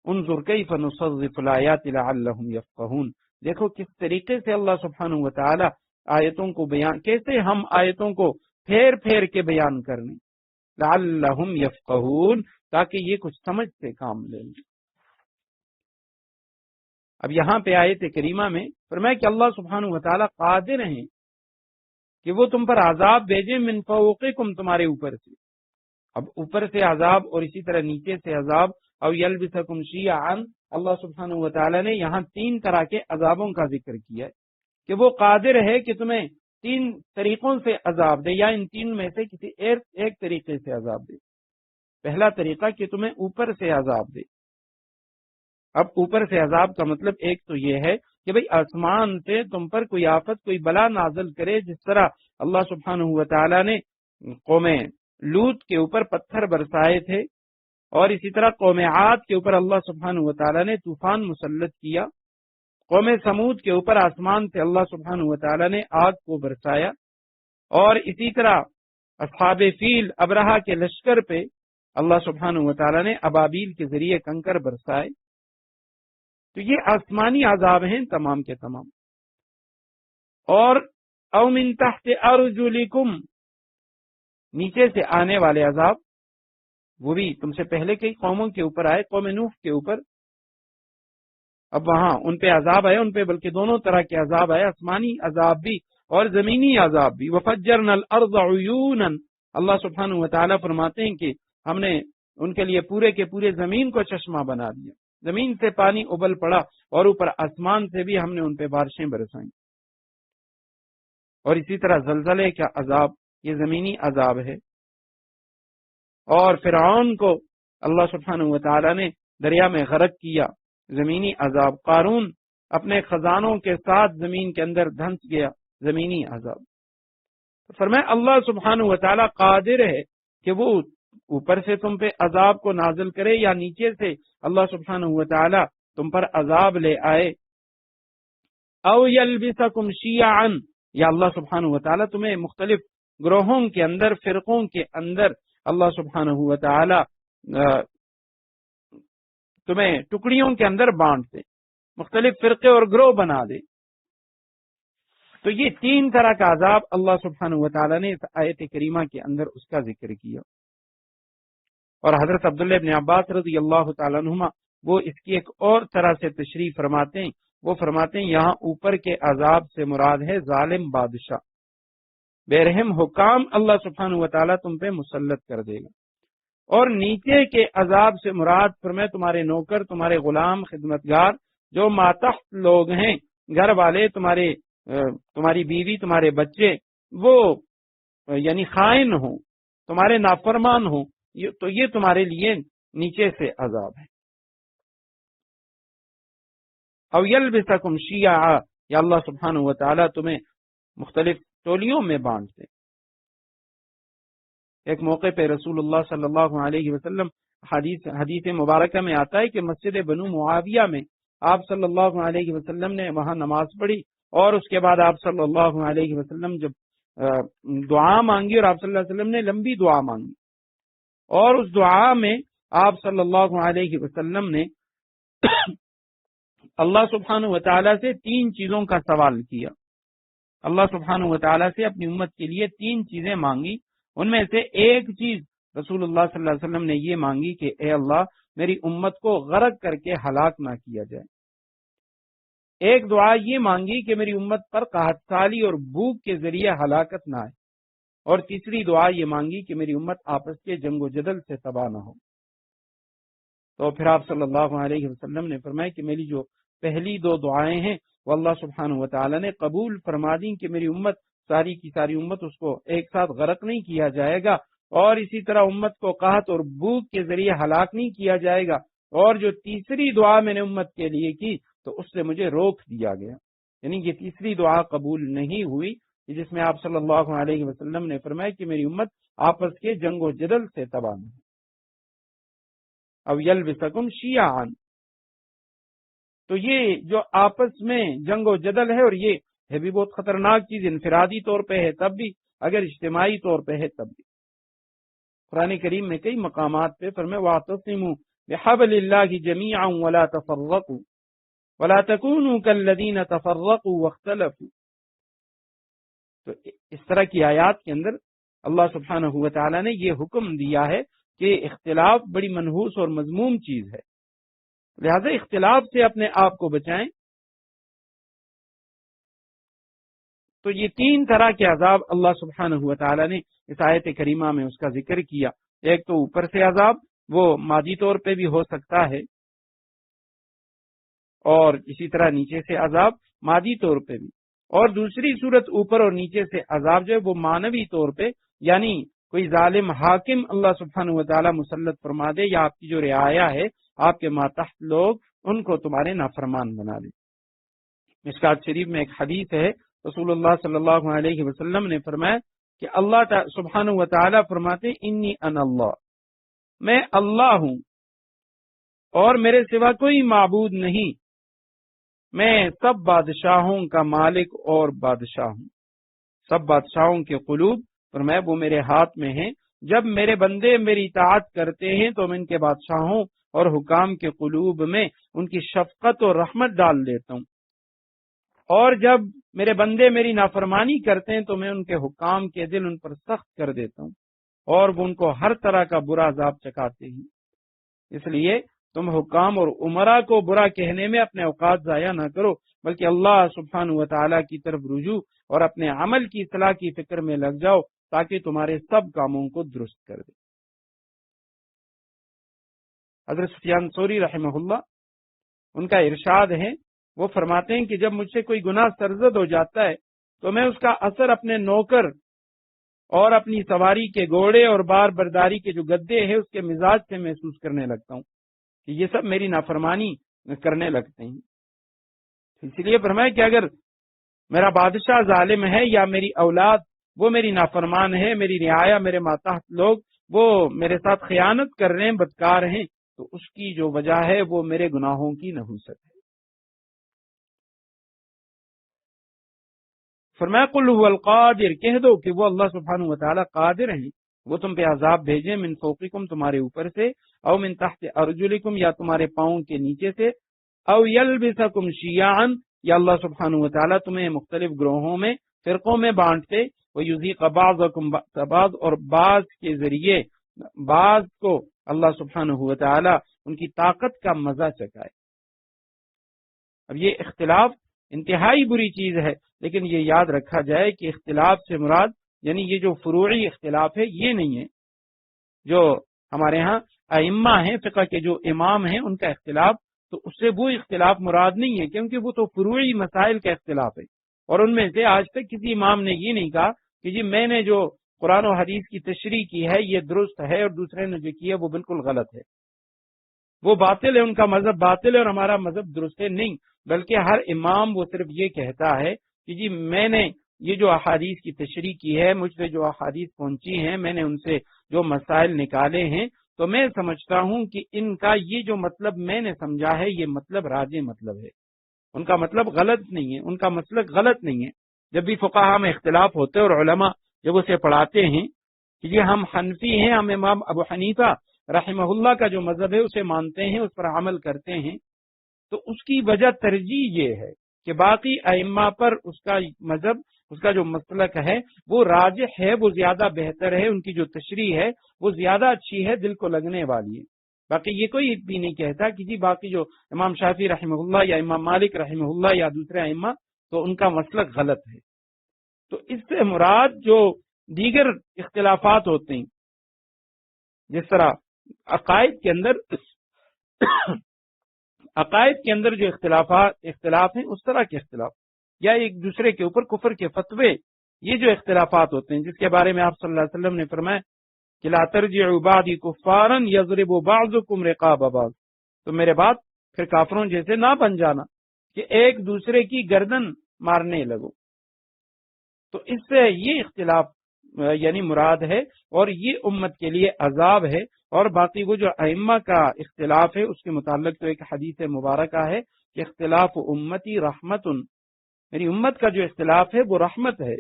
انظر کیف نصرف الآیات لعلہم یفقہون، دیکھو کس طریقے سے اللہ سبحانہ و تعالی آیتوں کو بیان، کیسے ہم آیتوں کو پھیر پھیر کے بیان کرنے، لعلہم یفقہون، تاکہ یہ کچھ سمجھ سے کام لیں۔ اب یہاں پہ آیت کریمہ میں فرمایا کہ اللہ سبحانہ و تعالی قادر ہیں کہ وہ تم پر عذاب بھیجیں من فوقکم، تمہارے اوپر سے، اب اوپر سے عذاب اور اسی طرح نیچے سے عذاب، او یلبسکم شیعا، اللہ سبحانہ و تعالی نے یہاں تین طرح کے عذابوں کا ذکر کیا ہے کہ وہ قادر ہے کہ تمہیں تین طریقوں سے عذاب دے، یا ان تین میں سے کسی ایک طریقے سے عذاب دے۔ پہلا طریقہ کہ تمہیں اوپر سے عذاب دے۔ اب اوپر سے عذاب کا مطلب ایک تو یہ ہے کہ بھئی آسمان سے تم پر کوئی آفت، کوئی بلا نازل کرے، جس طرح اللہ سبحانہ و تعالی نے قوم لوط کے اوپر پتھر برسائے تھے، اور اسی طرح قوم عاد کے اوپر اللہ سبحانہ و تعالی نے طوفان مسلط کیا، قوم سمود کے اوپر آسمان سے اللہ سبحانہ و تعالی نے آگ کو برسایا، اور اسی طرح اصحاب فیل ابرہہ کے لشکر پہ اللہ سبحانہ و تعالی نے ابابیل کے ذریعے کنکر برسائے۔ تو یہ آسمانی عذاب ہیں تمام کے تمام۔ اور او من تحت ارجلکم، نیچے سے آنے والے عذاب، وہ بھی تم سے پہلے کئی قوموں کے اوپر آئے، قوم نوح کے اوپر، اب وہاں ان پہ عذاب آئے، ان پہ بلکہ دونوں طرح کے عذاب آئے، آسمانی عذاب بھی اور زمینی عذاب بھی۔ وفجرنا الارض عیونا، اللہ سبحانہ و تعالیٰ فرماتے ہیں کہ ہم نے ان کے لیے پورے کے پورے زمین کو چشمہ بنا دیا، زمین سے پانی ابل پڑا، اور اوپر آسمان سے بھی ہم نے ان پہ بارشیں برسائیں۔ اور اسی طرح زلزلے کا عذاب، یہ زمینی عذاب ہے۔ اور فرعون کو اللہ سبحانہ و تعالی نے دریا میں غرق کیا، زمینی عذاب۔ قارون اپنے خزانوں کے ساتھ زمین کے اندر دھنس گیا، زمینی عذاب۔ فرمایا اللہ سبحانہ و تعالی قادر ہے کہ وہ اوپر سے تم پہ عذاب کو نازل کرے، یا نیچے سے اللہ سبحانہ و تعالی تم پر عذاب لے آئے۔ او یلبسکم شیعا، یا اللہ سبحانہ و تعالی تمہیں مختلف گروہوں کے اندر، فرقوں کے اندر اللہ سبحانہ و تعالی تمہیں ٹکڑیوں کے اندر بانٹ دے، مختلف فرقے اور گروہ بنا دے۔ تو یہ تین طرح کا عذاب اللہ سبحانہ و تعالی نے اس آیت کریمہ کے اندر اس کا ذکر کیا۔ اور حضرت عبداللہ ابن عباس رضی اللہ تعالیٰ عنہما وہ اس کی ایک اور طرح سے تشریح فرماتے ہیں، وہ فرماتے ہیں یہاں اوپر کے عذاب سے مراد ہے ظالم بادشاہ، بے رحم حکام اللہ سبحانہ و تعالیٰ تم پہ مسلط کر دے گا۔ اور نیچے کے عذاب سے مراد فرمائے تمہارے نوکر، تمہارے غلام، خدمتگار، جو ماتحت لوگ ہیں، گھر والے، تمہاری بیوی، تمہارے بچے، وہ یعنی خائن ہوں، تمہارے نافرمان ہوں، تو یہ تمہارے لیے نیچے سے عذاب ہے۔ او یلبسکم شیعا، یا اللہ سبحانہ و تعالیٰ تمہیں مختلف ٹولیوں میں بانٹ دے۔ ایک موقع پہ رسول اللہ صلی اللہ علیہ وسلم، حدیث مبارکہ میں آتا ہے کہ مسجد بنو معاویہ میں آپ صلی اللہ علیہ وسلم نے وہاں نماز پڑھی، اور اس کے بعد آپ صلی اللہ علیہ وسلم جب دعا مانگی، اور آپ صلی اللہ علیہ وسلم نے لمبی دعا مانگی، اور اس دعا میں آپ صلی اللہ علیہ وسلم نے اللہ سبحانہ و تعالیٰ سے تین چیزوں کا سوال کیا۔ اللہ سبحانہ و تعالیٰ سے اپنی امت کے لیے تین چیزیں مانگی، ان میں سے ایک چیز رسول اللہ صلی اللہ علیہ وسلم نے یہ مانگی کہ اے اللہ میری امت کو غرق کر کے ہلاک نہ کیا جائے۔ ایک دعا یہ مانگی کہ میری امت پر قحط سالی اور بھوک کے ذریعے ہلاکت نہ آئے، اور تیسری دعا یہ مانگی کہ میری امت آپس کے جنگ و جدل سے تباہ نہ ہو۔ تو پھر آپ صلی اللہ علیہ وسلم نے فرمایا کہ میری جو پہلی دو دعائیں ہیں وہ اللہ سبحانہ و تعالی نے قبول فرما دی کہ میری امت، ساری کی ساری امت، اس کو ایک ساتھ غرق نہیں کیا جائے گا، اور اسی طرح امت کو قحط اور بھوک کے ذریعے ہلاک نہیں کیا جائے گا، اور جو تیسری دعا میں نے امت کے لیے کی تو اس سے مجھے روک دیا گیا، یعنی یہ تیسری دعا قبول نہیں ہوئی، جس میں آپ صلی اللہ علیہ وسلم نے فرمایا کہ میری امت آپس کے جنگ و جدل سے تباہ نہ ہو۔ او یلبسکم شیعا، تو یہ جو آپس میں جنگ و جدل ہے، اور یہ ہے بھی بہت خطرناک چیز، انفرادی طور پہ ہے تب بھی، اگر اجتماعی طور پہ ہے تب بھی۔ قرآن کریم میں کئی مقامات پہ فرمائے وَاعْتَصِمُوا بِحَبْلِ اللَّهِ جَمِيعًا وَلَا تَفَرَّقُوا وَلَا تَكُونُوا كَالَّذِينَ تَفَرَّقُوا وَاخْتَلَفُوا۔ تو اس طرح کی آیات کے اندر اللہ سبحانہ و تعالیٰ نے یہ حکم دیا ہے کہ اختلاف بڑی منحوس اور مذموم چیز ہے، لہذا اختلاف سے اپنے آپ کو بچائیں۔ تو یہ تین طرح کے عذاب اللہ سبحانہ و تعالیٰ نے اس آیت کریمہ میں اس کا ذکر کیا۔ ایک تو اوپر سے عذاب، وہ مادی طور پہ بھی ہو سکتا ہے، اور اسی طرح نیچے سے عذاب مادی طور پہ بھی، اور دوسری صورت اوپر اور نیچے سے عذاب جو ہے وہ مانوی طور پہ، یعنی کوئی ظالم حاکم اللہ سبحانہ و تعالیٰ مسلط فرما دے، یا آپ کی جو رعایا ہے، آپ کے ماتحت لوگ، ان کو تمہارے نافرمان بنا دے۔ مشکات شریف میں ایک حدیث ہے، رسول اللہ صلی اللہ علیہ وسلم نے فرمایا کہ اللہ سبحانہ و تعالیٰ فرماتے انی انا اللہ، میں اللہ ہوں اور میرے سوا کوئی معبود نہیں، میں سب بادشاہوں کا مالک اور بادشاہ ہوں۔ سب بادشاہوں کے قلوب فرمایا وہ میرے ہاتھ میں ہیں، جب میرے بندے میری اطاعت کرتے ہیں تو میں ان کے بادشاہوں اور حکام کے قلوب میں ان کی شفقت اور رحمت ڈال دیتا ہوں، اور جب میرے بندے میری نافرمانی کرتے ہیں تو میں ان کے حکام کے دل ان پر سخت کر دیتا ہوں، اور وہ ان کو ہر طرح کا برا عذاب چکاتے ہیں۔ اس لیے تم حکام اور عمرا کو برا کہنے میں اپنے اوقات ضائع نہ کرو، بلکہ اللہ سبحانہ و تعالیٰ کی طرف رجوع اور اپنے عمل کی اصلاح کی فکر میں لگ جاؤ تاکہ تمہارے سب کاموں کو درست کر دے۔ حضرت سفیان ثوری رحمہ اللہ، ان کا ارشاد ہے، وہ فرماتے ہیں کہ جب مجھ سے کوئی گناہ سرزد ہو جاتا ہے تو میں اس کا اثر اپنے نوکر اور اپنی سواری کے گھوڑے اور بار برداری کے جو گدے ہیں اس کے مزاج سے محسوس کرنے لگتا ہوں کہ یہ سب میری نافرمانی کرنے لگتے ہیں۔ اس لیے فرمایا کہ اگر میرا بادشاہ ظالم ہے یا میری اولاد وہ میری نافرمان ہے، میری رعایا میرے ماتحت لوگ وہ میرے ساتھ خیانت کر رہے ہیں، بدکار ہیں، تو اس کی جو وجہ ہے وہ میرے گناہوں کی نحوست ہے۔ فرمایا قل هو القادر، کہہ دو کہ وہ اللہ سبحانہ و تعالیٰ قادر ہیں، وہ تم پہ عذاب بھیجیں، من فوقکم تمہارے اوپر سے، او من تحت ارجلکم یا تمہارے پاؤں کے نیچے سے، او یلبسکم شیعا یا اللہ سبحانہ و تعالیٰ تمہیں مختلف گروہوں میں فرقوں میں بانٹتے، ویذیق بعضکم بعض اور بعض کے ذریعے بعض کو اللہ سبحانہ و تعالیٰ ان کی طاقت کا مزہ چکائے۔ اب یہ اختلاف انتہائی بری چیز ہے، لیکن یہ یاد رکھا جائے کہ اختلاف سے مراد یعنی یہ جو فروعی اختلاف ہے یہ نہیں ہے، جو ہمارے ہاں ائمہ ہیں، فقہ کے جو امام ہیں ان کا اختلاف، تو اس سے وہ اختلاف مراد نہیں ہے، کیونکہ وہ تو فروعی مسائل کا اختلاف ہے، اور ان میں سے آج تک کسی امام نے یہ نہیں کہا کہ جی میں نے جو قرآن و حدیث کی تشریح کی ہے یہ درست ہے اور دوسرے نے جو کی ہے وہ بالکل غلط ہے، وہ باطل ہے، ان کا مذہب باطل ہے اور ہمارا مذہب درست ہے، نہیں، بلکہ ہر امام وہ صرف یہ کہتا ہے کہ جی میں نے یہ جو احادیث کی تشریح کی ہے، مجھ سے جو احادیث پہنچی ہیں، میں نے ان سے جو مسائل نکالے ہیں، تو میں سمجھتا ہوں کہ ان کا یہ جو مطلب میں نے سمجھا ہے یہ مطلب راجح مطلب ہے، ان کا مطلب غلط نہیں ہے، ان کا مسلک غلط نہیں ہے۔ جب بھی فقہاء میں اختلاف ہوتے اور علماء جب اسے پڑھاتے ہیں کہ یہ ہم حنفی ہیں، ہم امام ابو حنیفہ رحمہ اللہ کا جو مذہب ہے اسے مانتے ہیں، اس پر عمل کرتے ہیں، تو اس کی وجہ ترجیح یہ ہے کہ باقی ائمہ پر اس کا مذہب، اس کا جو مسلک ہے وہ راجح ہے، وہ زیادہ بہتر ہے، ان کی جو تشریح ہے وہ زیادہ اچھی ہے، دل کو لگنے والی ہے۔ باقی یہ کوئی بھی نہیں کہتا کہ جی باقی جو امام شافعی رحمہ اللہ یا امام مالک رحمہ اللہ یا دوسرے ائمہ تو ان کا مسلک غلط ہے۔ تو اس سے مراد جو دیگر اختلافات ہوتے ہیں، جس طرح عقائد کے اندر جو اختلاف ہیں اس طرح کے اختلاف، یا ایک دوسرے کے اوپر کفر کے فتوے، یہ جو اختلافات ہوتے ہیں جس کے بارے میں آپ صلی اللہ علیہ وسلم نے فرمایا کہ لا ترجعوا بعدی کفارا یضرب بعضکم رقاب بعض، تو میرے بعد پھر کافروں جیسے نہ بن جانا کہ ایک دوسرے کی گردن مارنے لگو۔ تو اس سے یہ اختلاف یعنی مراد ہے، اور یہ امت کے لیے عذاب ہے، اور باقی وہ جو ائمہ کا اختلاف ہے اس کے متعلق تو ایک حدیث مبارکہ ہے کہ اختلاف امتی رحمت، میری امت کا جو اختلاف ہے وہ رحمت ہے۔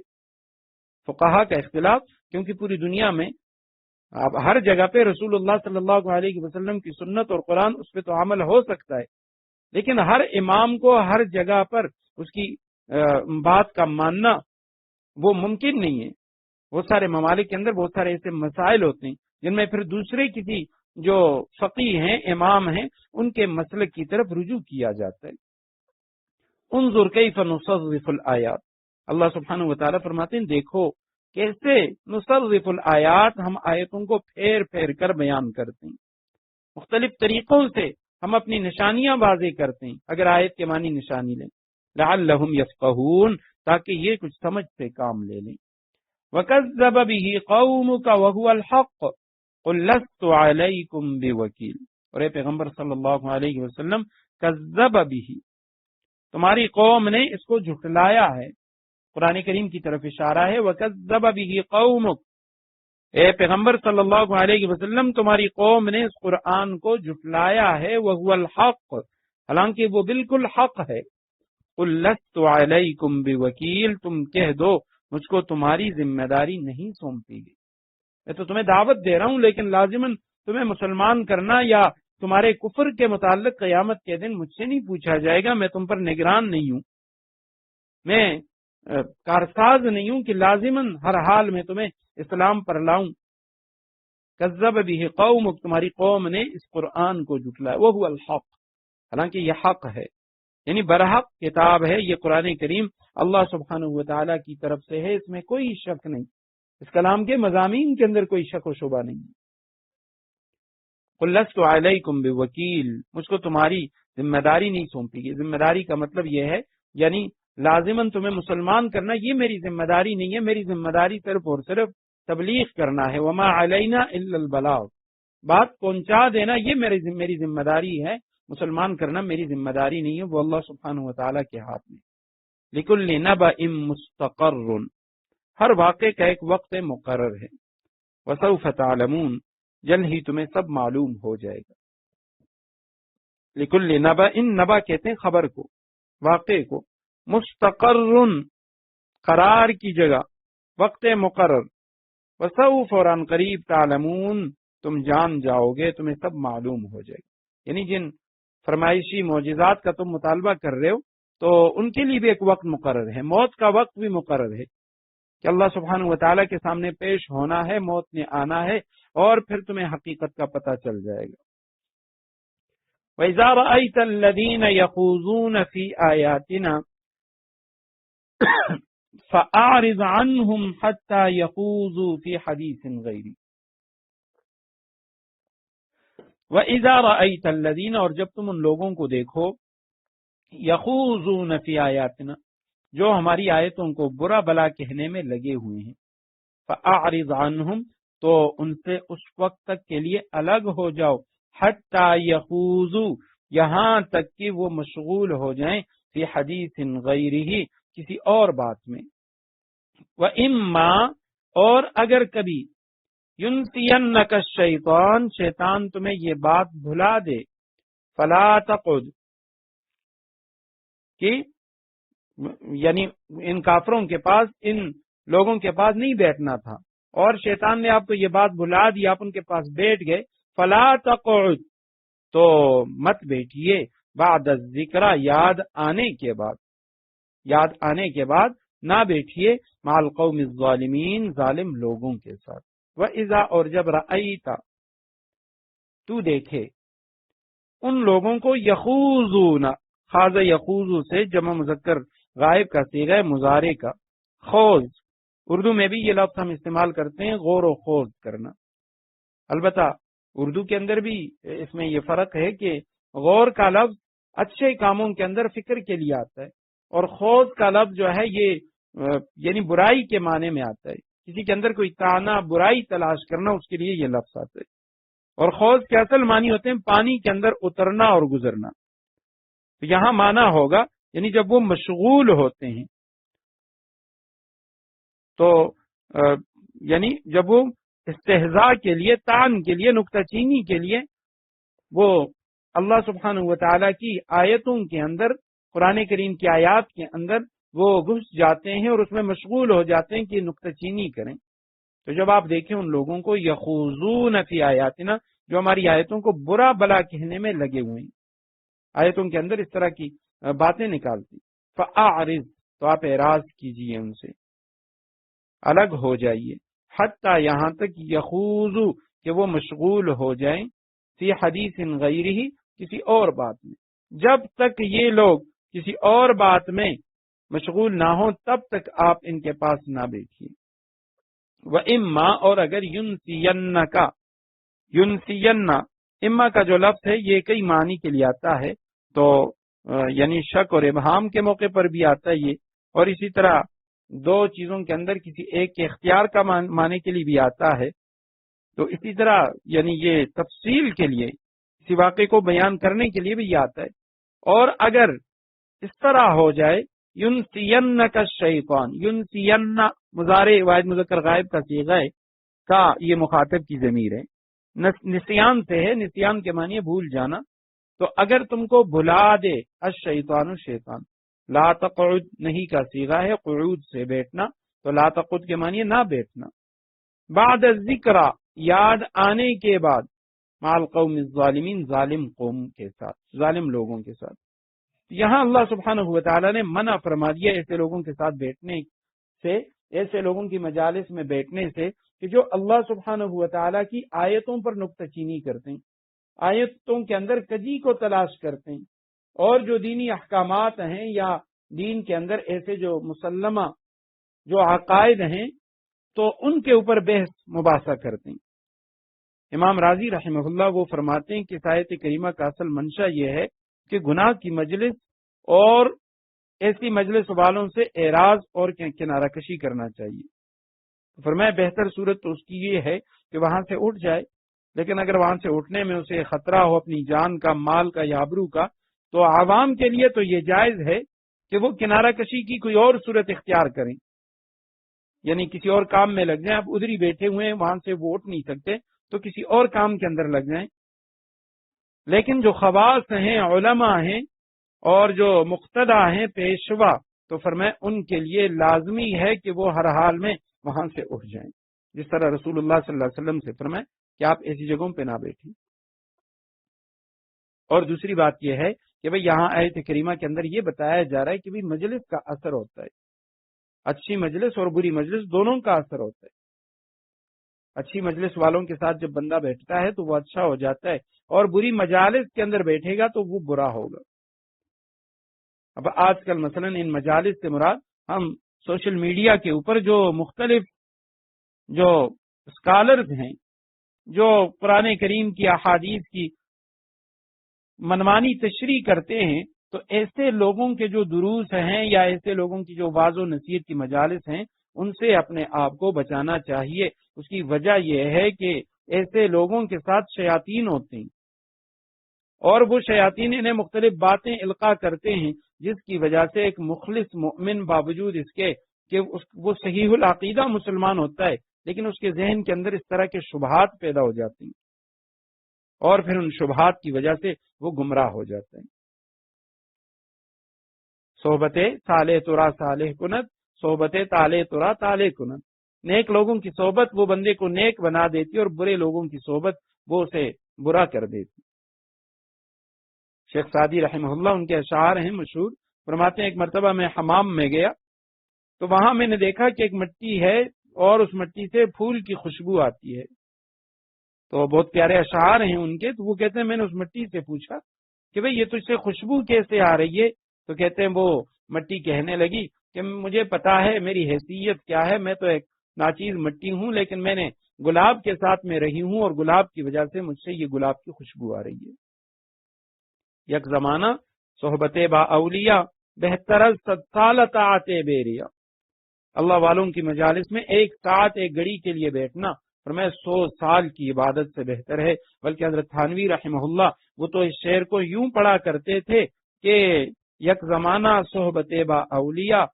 فقہا کا اختلاف، کیونکہ پوری دنیا میں اب ہر جگہ پہ رسول اللہ صلی اللہ علیہ وسلم کی سنت اور قرآن اس پہ تو عمل ہو سکتا ہے، لیکن ہر امام کو ہر جگہ پر اس کی بات کا ماننا وہ ممکن نہیں ہے۔ بہت سارے ممالک کے اندر بہت سارے ایسے مسائل ہوتے ہیں جن میں پھر دوسرے کسی جو فقیہ ہیں، امام ہیں، ان کے مسلک کی طرف رجوع کیا جاتا ہے۔ انظر کیف نصرف الآیات، اللہ سبحانہ وتعالی فرماتے ہیں دیکھو کیسے نصرف الآیات، ہم آیتوں کو پھیر پھیر کر بیان کرتے ہیں، مختلف طریقوں سے ہم اپنی نشانیاں واضح کرتے ہیں۔ اگر آیت کے معنی نشانی لیں، لعلہم یفقہون، تاکہ یہ کچھ سمجھ سے کام لے لیں۔ وَكَذَّبَ بِهِ قَوْمُكَ وَهُوَ الْحَقُّ قُلْ لَسْتُ عَلَيْكُمْ بِوَكِيلٍ، اور اے پیغمبر صلی اللہ علیہ وسلم، کذب به، تمہاری قوم نے اس کو جھٹلایا ہے، قرآن کریم کی طرف اشارہ ہے۔ وَكَذَّبَ بِهِ قَوْمُكَ، اے پیغمبر صلی اللہ علیہ وسلم، تمہاری قوم نے اس قرآن کو جھٹلایا ہے، وَهُوَ الْحَقُّ، حالانکہ وہ بالکل حق ہے۔ قُلْ لَسْتُ عَلَيْكُمْ بِوَكِيلٍ، تم کہہ دو مجھ کو تمہاری ذمہ داری نہیں سونپی گئی، میں تو تمہیں دعوت دے رہا ہوں، لیکن لازماً تمہیں مسلمان کرنا یا تمہارے کفر کے متعلق قیامت کے دن مجھ سے نہیں پوچھا جائے گا، میں تم پر نگران نہیں ہوں، میں کارساز نہیں ہوں کہ لازماً ہر حال میں تمہیں اسلام پر لاؤں۔ کذب به قومک، تمہاری قوم نے اس قرآن کو جھٹلایا، وہو الحق، حالانکہ یہ حق ہے، یعنی برحق کتاب ہے یہ قرآن کریم، اللہ سبحانہ وتعالی کی طرف سے ہے، اس میں کوئی شک نہیں، اس کلام کے مضامین کے اندر کوئی شک و شبہ نہیں۔ قل لست علیکم بوکیل، مجھ کو تمہاری ذمہ داری نہیں سونپی گئی۔ ذمہ داری کا مطلب یہ ہے یعنی لازماً تمہیں مسلمان کرنا یہ میری ذمہ داری نہیں ہے، میری ذمہ داری صرف اور صرف تبلیغ کرنا ہے۔ وما علینا الا البلاغ، بات پہنچا دینا یہ میری ذمہ داری ہے، مسلمان کرنا میری ذمہ داری نہیں ہے، وہ اللہ سبحانہ وتعالی کے ہاتھ میں۔ لکل نبأ مستقر، ہر واقعے کا ایک وقت مقرر ہے۔ وسوف تعلمون، جلد ہی تمہیں سب معلوم ہو جائے گا۔ لکل نبأ، نبأ کہتے ہیں خبر کو، واقعے کو، مستقر قرار کی جگہ، وقت مقرر، وسوف اور ان قریب، تعلمون تم جان جاؤ گے، تمہیں سب معلوم ہو جائے گا۔ یعنی جن فرمائشی معجزات کا تم مطالبہ کر رہے ہو تو ان کے لیے بھی ایک وقت مقرر ہے، موت کا وقت بھی مقرر ہے کہ اللہ سبحانہ وتعالی کے سامنے پیش ہونا ہے، موت نے آنا ہے، اور پھر تمہیں حقیقت کا پتہ چل جائے گا۔ وَإِذَا رَأَيْتَ الَّذِينَ يَخُوضُونَ فِي آيَاتِنَا فَأَعْرِضْ عَنْهُمْ حَتَّى يَخُوضُوا فِي حَدِيثٍ غَيْرِهِ۔ وَإِذَا رَأَيْتَ الَّذِينَ، اور جب تم ان لوگوں کو دیکھو، يَخُوضُونَ فِي آيَاتِنَا، جو ہماری آیتوں کو برا بلا کہنے میں لگے ہوئے ہیں، فَأَعْرِضْ عَنْهُمْ، تو ان سے اس وقت تک کے لیے الگ ہو جاؤ، حَتَّى يَخُوضُوا، یہاں تک کہ وہ مشغول ہو جائیں، فی حدیث غیرہ، کسی اور بات میں۔ وَإِمَّا، اور اگر کبھی، يُنْسِيَنَّكَ الشَّيْطَانُ، شیطان تمہیں یہ بات بھلا دے، فَلَا تَقْعُدْ، کہ یعنی ان کافروں کے پاس، ان لوگوں کے پاس نہیں بیٹھنا تھا، اور شیطان نے آپ کو یہ بات بھلا دی، آپ ان کے پاس بیٹھ گئے، فَلَا تَقْعُدْ، تو مت بیٹھیے، بعد الذکر، یاد آنے کے بعد، یاد آنے کے بعد نہ بیٹھیے، مع القوم الظالمین، ظالم لوگوں کے ساتھ۔ وَإِذَا، اور جب رأیت، تو دیکھے ان لوگوں کو، یخوضون، خاض یخوض سے جمع مذکر غائب کا صیغہ مضارع کا، خوض، اردو میں بھی یہ لفظ ہم استعمال کرتے ہیں، غور و خوض کرنا۔ البتہ اردو کے اندر بھی اس میں یہ فرق ہے کہ غور کا لفظ اچھے کاموں کے اندر فکر کے لیے آتا ہے، اور خوض کا لفظ جو ہے یہ یعنی برائی کے معنی میں آتا ہے، کسی کے اندر کوئی تانا، برائی تلاش کرنا، اس کے لیے یہ لفظ آتا ہے۔ اور خوض کے اصل معنی ہوتے ہیں پانی کے اندر اترنا اور گزرنا، تو یہاں معنی ہوگا یعنی جب وہ مشغول ہوتے ہیں، تو یعنی جب وہ استہزاء کے لیے، طعن کے لیے، نکتہ چینی کے لیے وہ اللہ سبحانہ و تعالیٰ کی آیتوں کے اندر، قرآن کریم کی آیات کے اندر وہ گھس جاتے ہیں اور اس میں مشغول ہو جاتے ہیں کہ نکتہ چینی کریں. تو جب آپ دیکھیں ان لوگوں کو یخوضون فی آیاتنا، جو ہماری آیتوں کو برا بلا کہنے میں لگے ہوئے ہیں، آیتوں کے اندر اس طرح کی باتیں نکالتی، فاعرض، تو آپ اعراض کیجئے ان سے، الگ ہو جائیے، حتی یہاں تک یخوضو، کہ وہ مشغول ہو جائیں، فی حدیث غیرہ، کسی اور بات میں. جب تک یہ لوگ کسی اور بات میں مشغول نہ ہوں تب تک آپ ان کے پاس نہ بیٹھیے. وَإِمَّا، اور اگر يُنْسِيَنَّكَ، يُنْسِيَنَّ، اما کا جو لفظ ہے یہ کئی معنی کے لیے آتا ہے، تو یعنی شک اور ابہام کے موقع پر بھی آتا ہے یہ، اور اسی طرح دو چیزوں کے اندر کسی ایک کے اختیار کا معنی کے لیے بھی آتا ہے. تو اسی طرح یعنی یہ تفصیل کے لیے، کسی واقعے کو بیان کرنے کے لیے بھی یہ آتا ہے. اور اگر اس طرح ہو جائے، يُنْسِيَنَّكَ الشَّيْطَانُ، يُنْسِيَنَّ مضارع واحد مذکر غائب کا صیغہ ہے، کا یہ مخاطب کی ضمیر ہے، نسیان سے ہے، نسیان کے معنی ہے بھول جانا. تو اگر تم کو بھلا دے الشیطان، شیطان، لا تقعد نہیں کا صیغہ ہے، قعود سے بیٹھنا، تو لا تقعد کے معنی ہے نہ بیٹھنا. بعد الذکر، یاد آنے کے بعد، مع القوم الظالمین، ظالم قوم کے ساتھ، ظالم لوگوں کے ساتھ. یہاں اللہ سبحانہ و تعالیٰ نے منع فرما دیا ایسے لوگوں کے ساتھ بیٹھنے سے، ایسے لوگوں کی مجالس میں بیٹھنے سے کہ جو اللہ سبحانہ و تعالیٰ کی آیتوں پر نکتہ چینی کرتے ہیں، آیتوں کے اندر کجی کو تلاش کرتے ہیں، اور جو دینی احکامات ہیں یا دین کے اندر ایسے جو مسلمہ جو عقائد ہیں تو ان کے اوپر بحث مباحثہ کرتے ہیں. امام راضی رحمہ اللہ وہ فرماتے ہیں کہ اس آیت کریمہ کا اصل منشا یہ ہے کہ گناہ کی مجلس اور ایسی مجلس والوں سے اعراض اور کنارہ کشی کرنا چاہیے. فرمایا بہتر صورت تو اس کی یہ ہے کہ وہاں سے اٹھ جائے، لیکن اگر وہاں سے اٹھنے میں اسے خطرہ ہو اپنی جان کا، مال کا یا آبرو کا، تو عوام کے لیے تو یہ جائز ہے کہ وہ کنارہ کشی کی کوئی اور صورت اختیار کریں، یعنی کسی اور کام میں لگ جائیں. آپ ادھر ہی بیٹھے ہوئے ہیں، وہاں سے وہ اٹھ نہیں سکتے، تو کسی اور کام کے اندر لگ جائیں. لیکن جو خواص ہیں، علماء ہیں اور جو مقتدی ہیں، پیشوا، تو فرمائے ان کے لیے لازمی ہے کہ وہ ہر حال میں وہاں سے اٹھ جائیں، جس طرح رسول اللہ صلی اللہ علیہ وسلم سے فرمائے کہ آپ ایسی جگہوں پہ نہ بیٹھیں. اور دوسری بات یہ ہے کہ بھئی یہاں آیت کریمہ کے اندر یہ بتایا جا رہا ہے کہ بھئی مجلس کا اثر ہوتا ہے، اچھی مجلس اور بری مجلس دونوں کا اثر ہوتا ہے. اچھی مجلس والوں کے ساتھ جب بندہ بیٹھتا ہے تو وہ اچھا ہو جاتا ہے، اور بری مجالس کے اندر بیٹھے گا تو وہ برا ہوگا. اب آج کل مثلا ان مجالس سے مراد ہم سوشل میڈیا کے اوپر جو مختلف جو اسکالرز ہیں، جو قرآن کریم کی احادیث کی منمانی تشریح کرتے ہیں، تو ایسے لوگوں کے جو دروس ہیں یا ایسے لوگوں کی جو واعظ و نصیحت کی مجالس ہیں ان سے اپنے آپ کو بچانا چاہیے. اس کی وجہ یہ ہے کہ ایسے لوگوں کے ساتھ شیاطین ہوتے ہیں، اور وہ شیاطین انہیں مختلف باتیں القاء کرتے ہیں، جس کی وجہ سے ایک مخلص مؤمن باوجود اس کے کہ وہ صحیح العقیدہ مسلمان ہوتا ہے، لیکن اس کے ذہن کے اندر اس طرح کے شبہات پیدا ہو جاتے ہیں، اور پھر ان شبہات کی وجہ سے وہ گمراہ ہو جاتے ہیں. صحبت صالح ترا صالح کنت، صحبت طالح ترا طالح کنت. نیک لوگوں کی صحبت وہ بندے کو نیک بنا دیتی، اور برے لوگوں کی صحبت وہ اسے برا کر دیتی. شیخ سعدی رحمہ اللہ ان کے اشعار ہیں مشہور، فرماتے ہیں ایک مرتبہ میں حمام میں گیا تو وہاں میں نے دیکھا کہ ایک مٹی ہے اور اس مٹی سے پھول کی خوشبو آتی ہے. تو بہت پیارے اشعار ہیں ان کے. تو وہ کہتے ہیں میں نے اس مٹی سے پوچھا کہ بھئی یہ تجھ سے خوشبو کیسے آ رہی ہے؟ تو کہتے ہیں وہ مٹی کہنے لگی کہ مجھے پتا ہے میری حیثیت کیا ہے، میں تو ایک ناچیز مٹی ہوں، لیکن میں نے گلاب کے ساتھ میں رہی ہوں اور گلاب کی وجہ سے مجھ سے یہ گلاب کی خوشبو آ رہی ہے. یک زمانہ صحبت با اولیاء بہتر از 100 سال طاعت بیریا. اللہ والوں کی مجالس میں ایک ساتھ ایک گھڑی کے لیے بیٹھنا اور میں 100 سال کی عبادت سے بہتر ہے. بلکہ حضرت تھانوی رحمہ اللہ وہ تو اس شعر کو یوں پڑھا کرتے تھے کہ یک زمانہ صحبت با اولیاء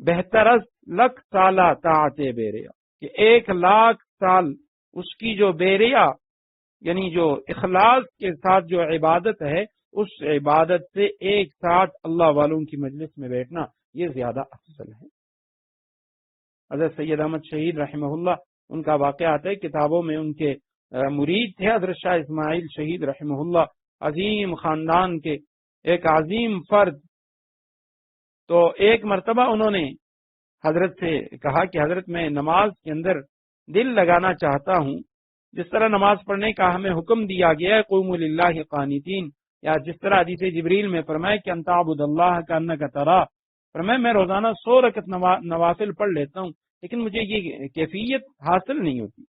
بہتر از 100 سالہ طاعت بیریا، کہ 1,00,000 سال اس کی جو بیریا یعنی جو اخلاص کے ساتھ جو عبادت ہے اس عبادت سے ایک ساتھ اللہ والوں کی مجلس میں بیٹھنا یہ زیادہ افضل ہے۔ حضرت سید احمد شہید رحمہ اللہ، ان کا واقعہ آتا ہے کتابوں میں، ان کے مرید تھے حضرت شاہ اسماعیل شہید رحمہ اللہ، عظیم خاندان کے ایک عظیم فرد۔ تو ایک مرتبہ انہوں نے حضرت سے کہا کہ حضرت میں نماز کے اندر دل لگانا چاہتا ہوں، جس طرح نماز پڑھنے کا ہمیں حکم دیا گیا ہے قوموا للہ قانتین، یا جس طرح حدیث جبریل میں فرمائے کہ ان تعبد اللہ کانک تراہ، فرمائے میں روزانہ 100 رکعت نوافل پڑھ لیتا ہوں، لیکن مجھے یہ کیفیت حاصل نہیں ہوتی۔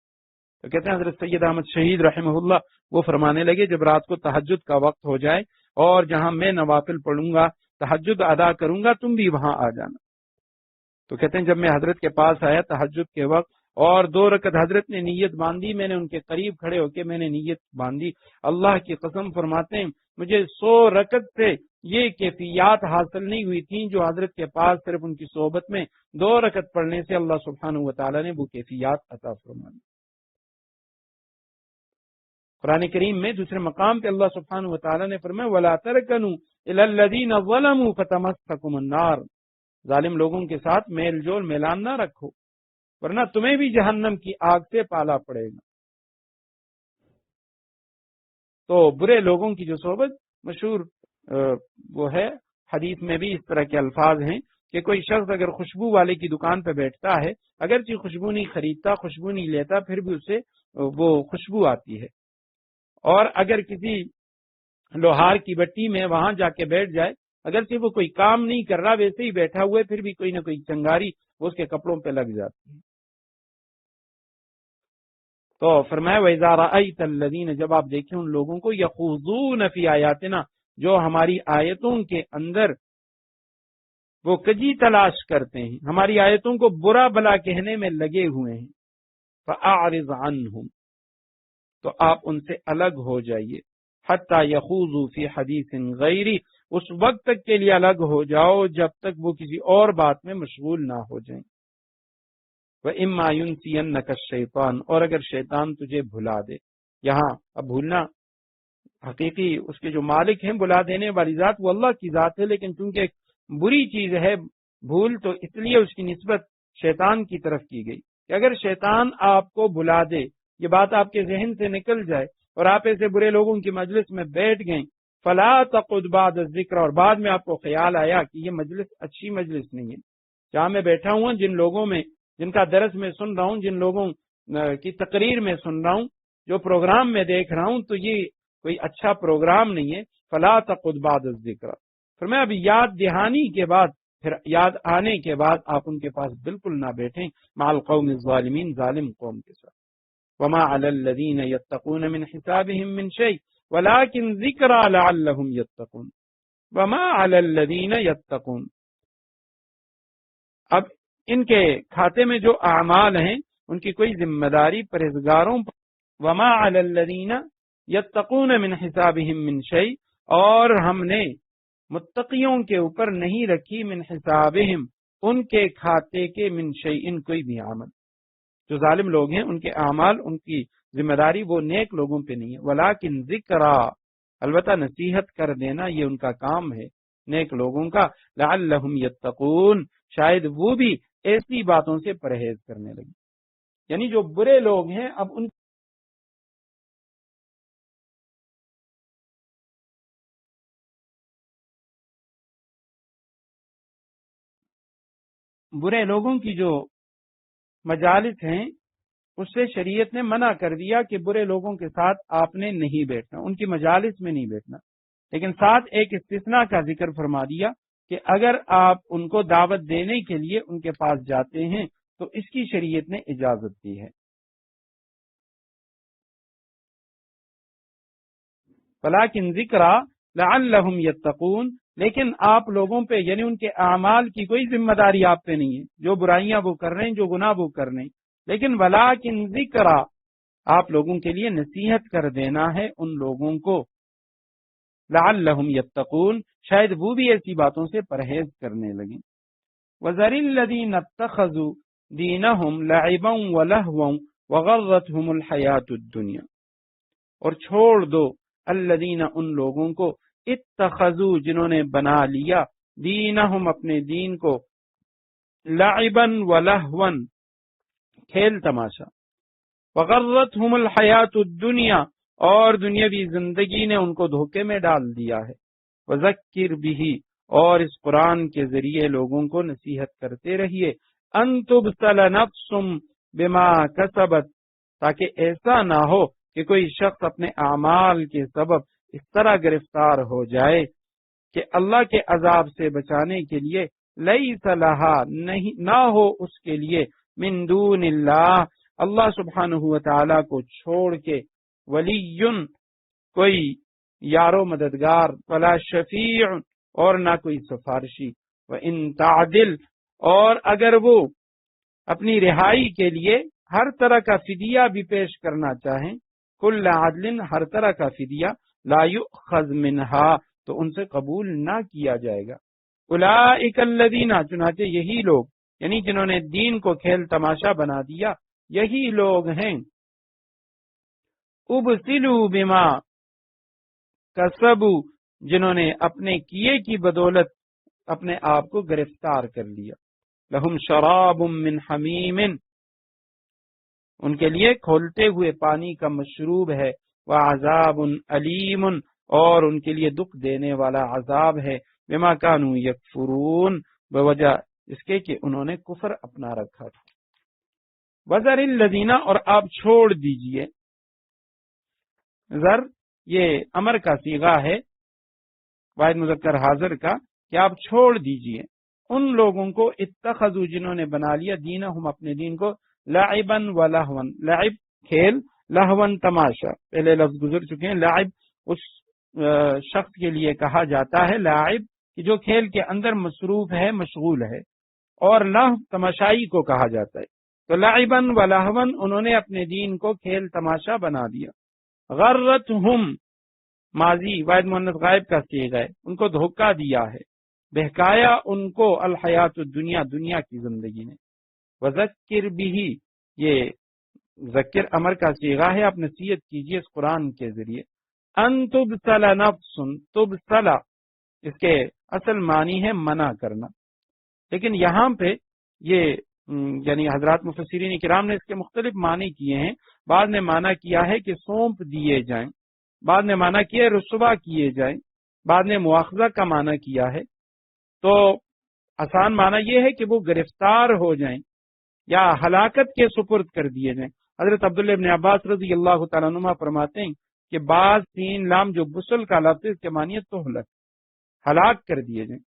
تو کہتے ہیں حضرت سید احمد شہید رحمہ اللہ وہ فرمانے لگے جب رات کو تہجد کا وقت ہو جائے اور جہاں میں نوافل پڑھوں گا، تہجد ادا کروں گا، تم بھی وہاں آ جانا۔ تو کہتے ہیں جب میں حضرت کے پاس آیا تہجد کے وقت اور 2 رکعت حضرت نے نیت باندھی، میں نے ان کے قریب کھڑے ہو کے میں نے نیت باندھی، اللہ کی قسم فرماتے ہیں مجھے 100 رکعت سے یہ کیفیات حاصل نہیں ہوئی تھیں جو حضرت کے پاس صرف ان کی صحبت میں 2 رکعت پڑھنے سے اللہ سبحانہ و تعالی نے وہ کیفیات عطا فرمائی۔ قرآن کریم میں دوسرے مقام پہ اللہ سبحانہ و تعالی نے فرمایا وَلَا تَرْكَنُوا إِلَى الَّذِينَ ظَلَمُوا فَتَمَسَّكُمُ النَّارُ، ظالم لوگوں کے ساتھ میل جول میلان نہ رکھو ورنہ تمہیں بھی جہنم کی آگ سے پالا پڑے گا۔ تو برے لوگوں کی جو صحبت مشہور وہ ہے، حدیث میں بھی اس طرح کے الفاظ ہیں کہ کوئی شخص اگر خوشبو والے کی دکان پہ بیٹھتا ہے، اگرچہ خوشبو نہیں خریدتا، خوشبو نہیں لیتا، پھر بھی اسے وہ خوشبو آتی ہے، اور اگر کسی لوہار کی بٹی میں وہاں جا کے بیٹھ جائے، اگرچہ وہ کوئی کام نہیں کر رہا، ویسے ہی بیٹھا ہوا ہے، پھر بھی کوئی نہ کوئی چنگاری اس کے کپڑوں پہ لگ جاتی ہے۔ تو فرمایا وَإِذَا رَأَيْتَ الَّذِينَ، جب آپ دیکھیں ان لوگوں کو يَخُوضُونَ فِي آیاتنا، جو ہماری آیتوں کے اندر وہ کجی تلاش کرتے ہیں، ہماری آیتوں کو برا بلا کہنے میں لگے ہوئے ہیں، فَأَعْرِضْ عَنْهُمْ، تو آپ ان سے الگ ہو جائیے، حَتَّى يَخُوضُوا فِي حَدِيثٍ غَيْرِهِ، اس وقت تک کے لیے الگ ہو جاؤ جب تک وہ کسی اور بات میں مشغول نہ ہو جائیں۔ وَإِمَّا يُنْسِيَنَّكَ الشَّيْطَانُ، اور اگر شیطان تجھے بھلا دے، یہاں اب بھولنا حقیقی اس کے جو مالک ہیں بھلا دینے والی ذات وہ اللہ کی ذات ہے، لیکن چونکہ ایک بری چیز ہے بھول، تو اس لیے اس کی نسبت شیطان کی طرف کی گئی کہ اگر شیطان آپ کو بھلا دے، یہ بات آپ کے ذہن سے نکل جائے اور آپ ایسے برے لوگوں کی مجلس میں بیٹھ گئیں، فلا تقعد بعد الذکر، اور بعد میں آپ کو خیال آیا کہ یہ مجلس اچھی مجلس نہیں ہے، جہاں میں بیٹھا ہوں جن لوگوں میں جن کا درس میں سن رہا ہوں، جن لوگوں کی تقریر میں سن رہا ہوں، جو پروگرام میں دیکھ رہا ہوں، تو یہ کوئی اچھا پروگرام نہیں ہے، فلا تقعد بعد الذکر۔ پھر میں اب یاد دہانی کے بعد، پھر یاد آنے کے بعد آپ ان کے پاس بالکل نہ بیٹھیں، مع القوم الظالمین، ظالم قوم کے ساتھ۔ وما علی الذین یتقون من حسابهم من شیء ولکن ذکری لعلهم یتقون، وما علی الذین یتقون، اب ان کے کھاتے میں جو اعمال ہیں ان کی کوئی ذمہ داری پرہیزگاروں پر، وما علی الذین یتقون من حسابهم من شیء، اور ہم نے متقیوں کے اوپر نہیں رکھی من حسابهم ان کے کھاتے کے من شیء کوئی بھی عمل، جو ظالم لوگ ہیں ان کے اعمال ان کی ذمہ داری وہ نیک لوگوں پہ نہیں ہے، ولیکن ذکرا، البتہ نصیحت کر دینا یہ ان کا کام ہے نیک لوگوں کا، لعلہم یتقون، شاید وہ بھی ایسی باتوں سے پرہیز کرنے لگے۔ یعنی جو برے لوگ ہیں اب ان برے لوگوں کی جو مجالس ہیں اس سے شریعت نے منع کر دیا کہ برے لوگوں کے ساتھ آپ نے نہیں بیٹھنا، ان کی مجالس میں نہیں بیٹھنا، لیکن ساتھ ایک استثناء کا ذکر فرما دیا کہ اگر آپ ان کو دعوت دینے کے لیے ان کے پاس جاتے ہیں تو اس کی شریعت نے اجازت دی ہے۔ ولیکن ذکرا لعلہم یتقون، لیکن آپ لوگوں پہ یعنی ان کے اعمال کی کوئی ذمہ داری آپ پہ نہیں ہے، جو برائیاں وہ کر رہے ہیں، جو گناہ وہ کر رہے ہیں، لیکن ولیکن ذکرا، آپ لوگوں کے لیے نصیحت کر دینا ہے ان لوگوں کو، لعلہم یتقون، شاید وہ بھی ایسی باتوں سے پرہیز کرنے لگیں۔ وذر الذین اتخذوا دینہم لعبا ولہوا وغرتہم الحیاۃ الدنیا، اور چھوڑ دو الذین ان لوگوں کو اتخذوا جنہوں نے بنا لیا دینہم اپنے دین کو لعبا ولہوا کھیل تماشا وغرتہم الحیات الدنیا اور دنیاوی زندگی نے ان کو دھوکے میں ڈال دیا ہے وذکر بہ اور اس قرآن کے ذریعے لوگوں کو نصیحت کرتے رہیے ان تبتل نفس بما کسبت تاکہ ایسا نہ ہو کہ کوئی شخص اپنے اعمال کے سبب اس طرح گرفتار ہو جائے کہ اللہ کے عذاب سے بچانے کے لیے لیس لہا نہیں نہ ہو اس کے لیے من دون اللہ اللہ سبحانہ و تعالی کو چھوڑ کے ولی کوئی یارو مددگار ولا شفیع اور نہ کوئی سفارشی وان تعدل اور اگر وہ اپنی رہائی کے لیے ہر طرح کا فدیہ بھی پیش کرنا چاہیں کل عدل ہر طرح کا فدیہ لا یؤخذ منہا تو ان سے قبول نہ کیا جائے گا اولئک الذین چنانچہ یہی لوگ یعنی جنہوں نے دین کو کھیل تماشا بنا دیا یہی لوگ ہیں ابسلوا بما کسبوا جنہوں نے اپنے کیے کی بدولت اپنے آپ کو گرفتار کر لیا لہم شراب من حمیم ان کے لیے کھولتے ہوئے پانی کا مشروب ہے وعذاب علیم اور ان کے لیے دکھ دینے والا عذاب ہے بما کانوا یکفرون بوجہ اس کے کہ انہوں نے کفر اپنا رکھا تھا وذر الذین اور آپ چھوڑ دیجئے ذر یہ امر کا صیغہ ہے واحد مذکر حاضر کا کہ آپ چھوڑ دیجئے ان لوگوں کو اتخذوا جنہوں نے بنا لیا دینہم اپنے دین کو لعبا ولہوا لعب کھیل لہوا تماشا پہلے لفظ گزر چکے ہیں لعب اس شخص کے لیے کہا جاتا ہے لاعب کہ جو کھیل کے اندر مصروف ہے مشغول ہے اور لہو تماشائی کو کہا جاتا ہے تو لعبا ولہوا انہوں نے اپنے دین کو کھیل تماشا بنا دیا غرتہم ماضی واحد مؤنث غائب کا صیغہ ہے ان کو دھوکہ دیا ہے بہکایا ان کو الحیات الدنیا دنیا کی زندگی نے وذکر بہ یہ ذکر امر کا صیغہ ہے آپ نصیحت کیجئے اس قرآن کے ذریعے ان تبتل نفس تبتل اس کے اصل معنی ہے منع کرنا لیکن یہاں پہ یہ یعنی حضرات مفسرین کرام نے اس کے مختلف معنی کیے ہیں بعض نے معنی کیا ہے کہ سونپ دیے جائیں بعض نے معنی کیا ہے رسوا کیے جائیں بعض نے مواخذہ کا معنی کیا ہے تو آسان معنی یہ ہے کہ وہ گرفتار ہو جائیں یا ہلاکت کے سپرد کر دیے جائیں حضرت عبداللہ ابن عباس رضی اللہ تعالیٰ عنہما فرماتے ہیں کہ بعض سین لام جو بسل کا لفظ ہے اس کے معنی تو ہلاک کر دیے جائیں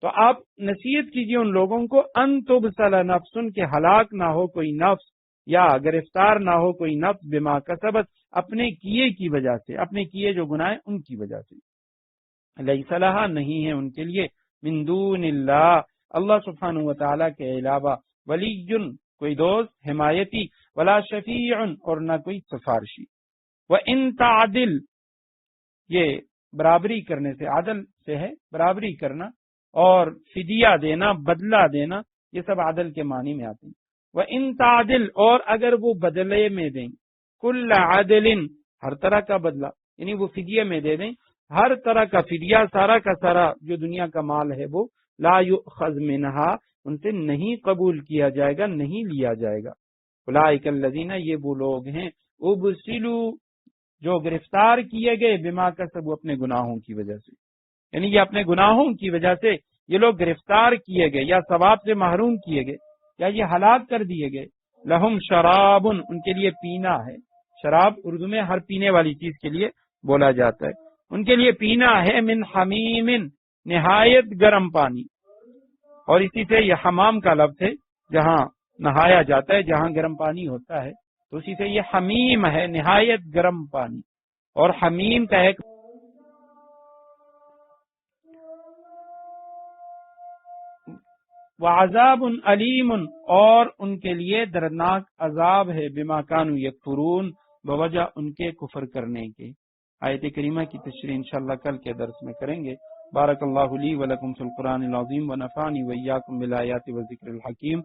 تو آپ نصیحت کیجیے ان لوگوں کو ان تبصل نفس کے ہلاک نہ ہو کوئی نفس یا گرفتار نہ ہو کوئی نفس بما کسبت اپنے کیے کی وجہ سے اپنے کیے جو گناہ ان کی وجہ سے لیس لہا نہیں ہے ان کے لیے من دون اللہ اللہ سبحانہ و تعالیٰ کے علاوہ ولی کوئی دوست حمایتی ولا شفیع اور نہ کوئی سفارشی وَإِن تَعْدِلْ یہ برابری کرنے سے عدل سے ہے برابری کرنا اور فدیہ دینا بدلہ دینا یہ سب عدل کے معنی میں آتے ہیں وَإِن تَعْدِلْ اور اگر وہ بدلے میں دیں کل عدل ہر طرح کا بدلہ یعنی وہ فدیہ میں دے دیں ہر طرح کا فدیہ سارا کا سارا جو دنیا کا مال ہے وہ لا یؤخذ منہا ان سے نہیں قبول کیا جائے گا نہیں لیا جائے گا اولئک الذین یہ وہ لوگ ہیں ابسلوا جو گرفتار کیے گئے بما کسبوا اپنے گناہوں کی وجہ سے یعنی یہ اپنے گناہوں کی وجہ سے یہ لوگ گرفتار کیے گئے یا ثواب سے محروم کیے گئے یا یہ ہلاک کر دیے گئے لہم شراب ان کے لیے پینا ہے شراب اردو میں ہر پینے والی چیز کے لیے بولا جاتا ہے ان کے لیے پینا ہے من حمیم نہایت گرم پانی اور اسی سے یہ حمام کا لفظ ہے جہاں نہایا جاتا ہے جہاں گرم پانی ہوتا ہے تو اسی سے یہ حمیم ہے نہایت گرم پانی اور حمیم کا ایک وعذاب علیم اور ان کے لیے دردناک عذاب ہے بما کانوا یکفرون بوجہ ان کے کفر کرنے کے آیت کریمہ کی تشریح انشاءاللہ کل کے درس میں کریں گے بارک اللہ لی ولکم فی القرآن العظیم ونفعنی وإیاکم بالآیات والذکر الحکیم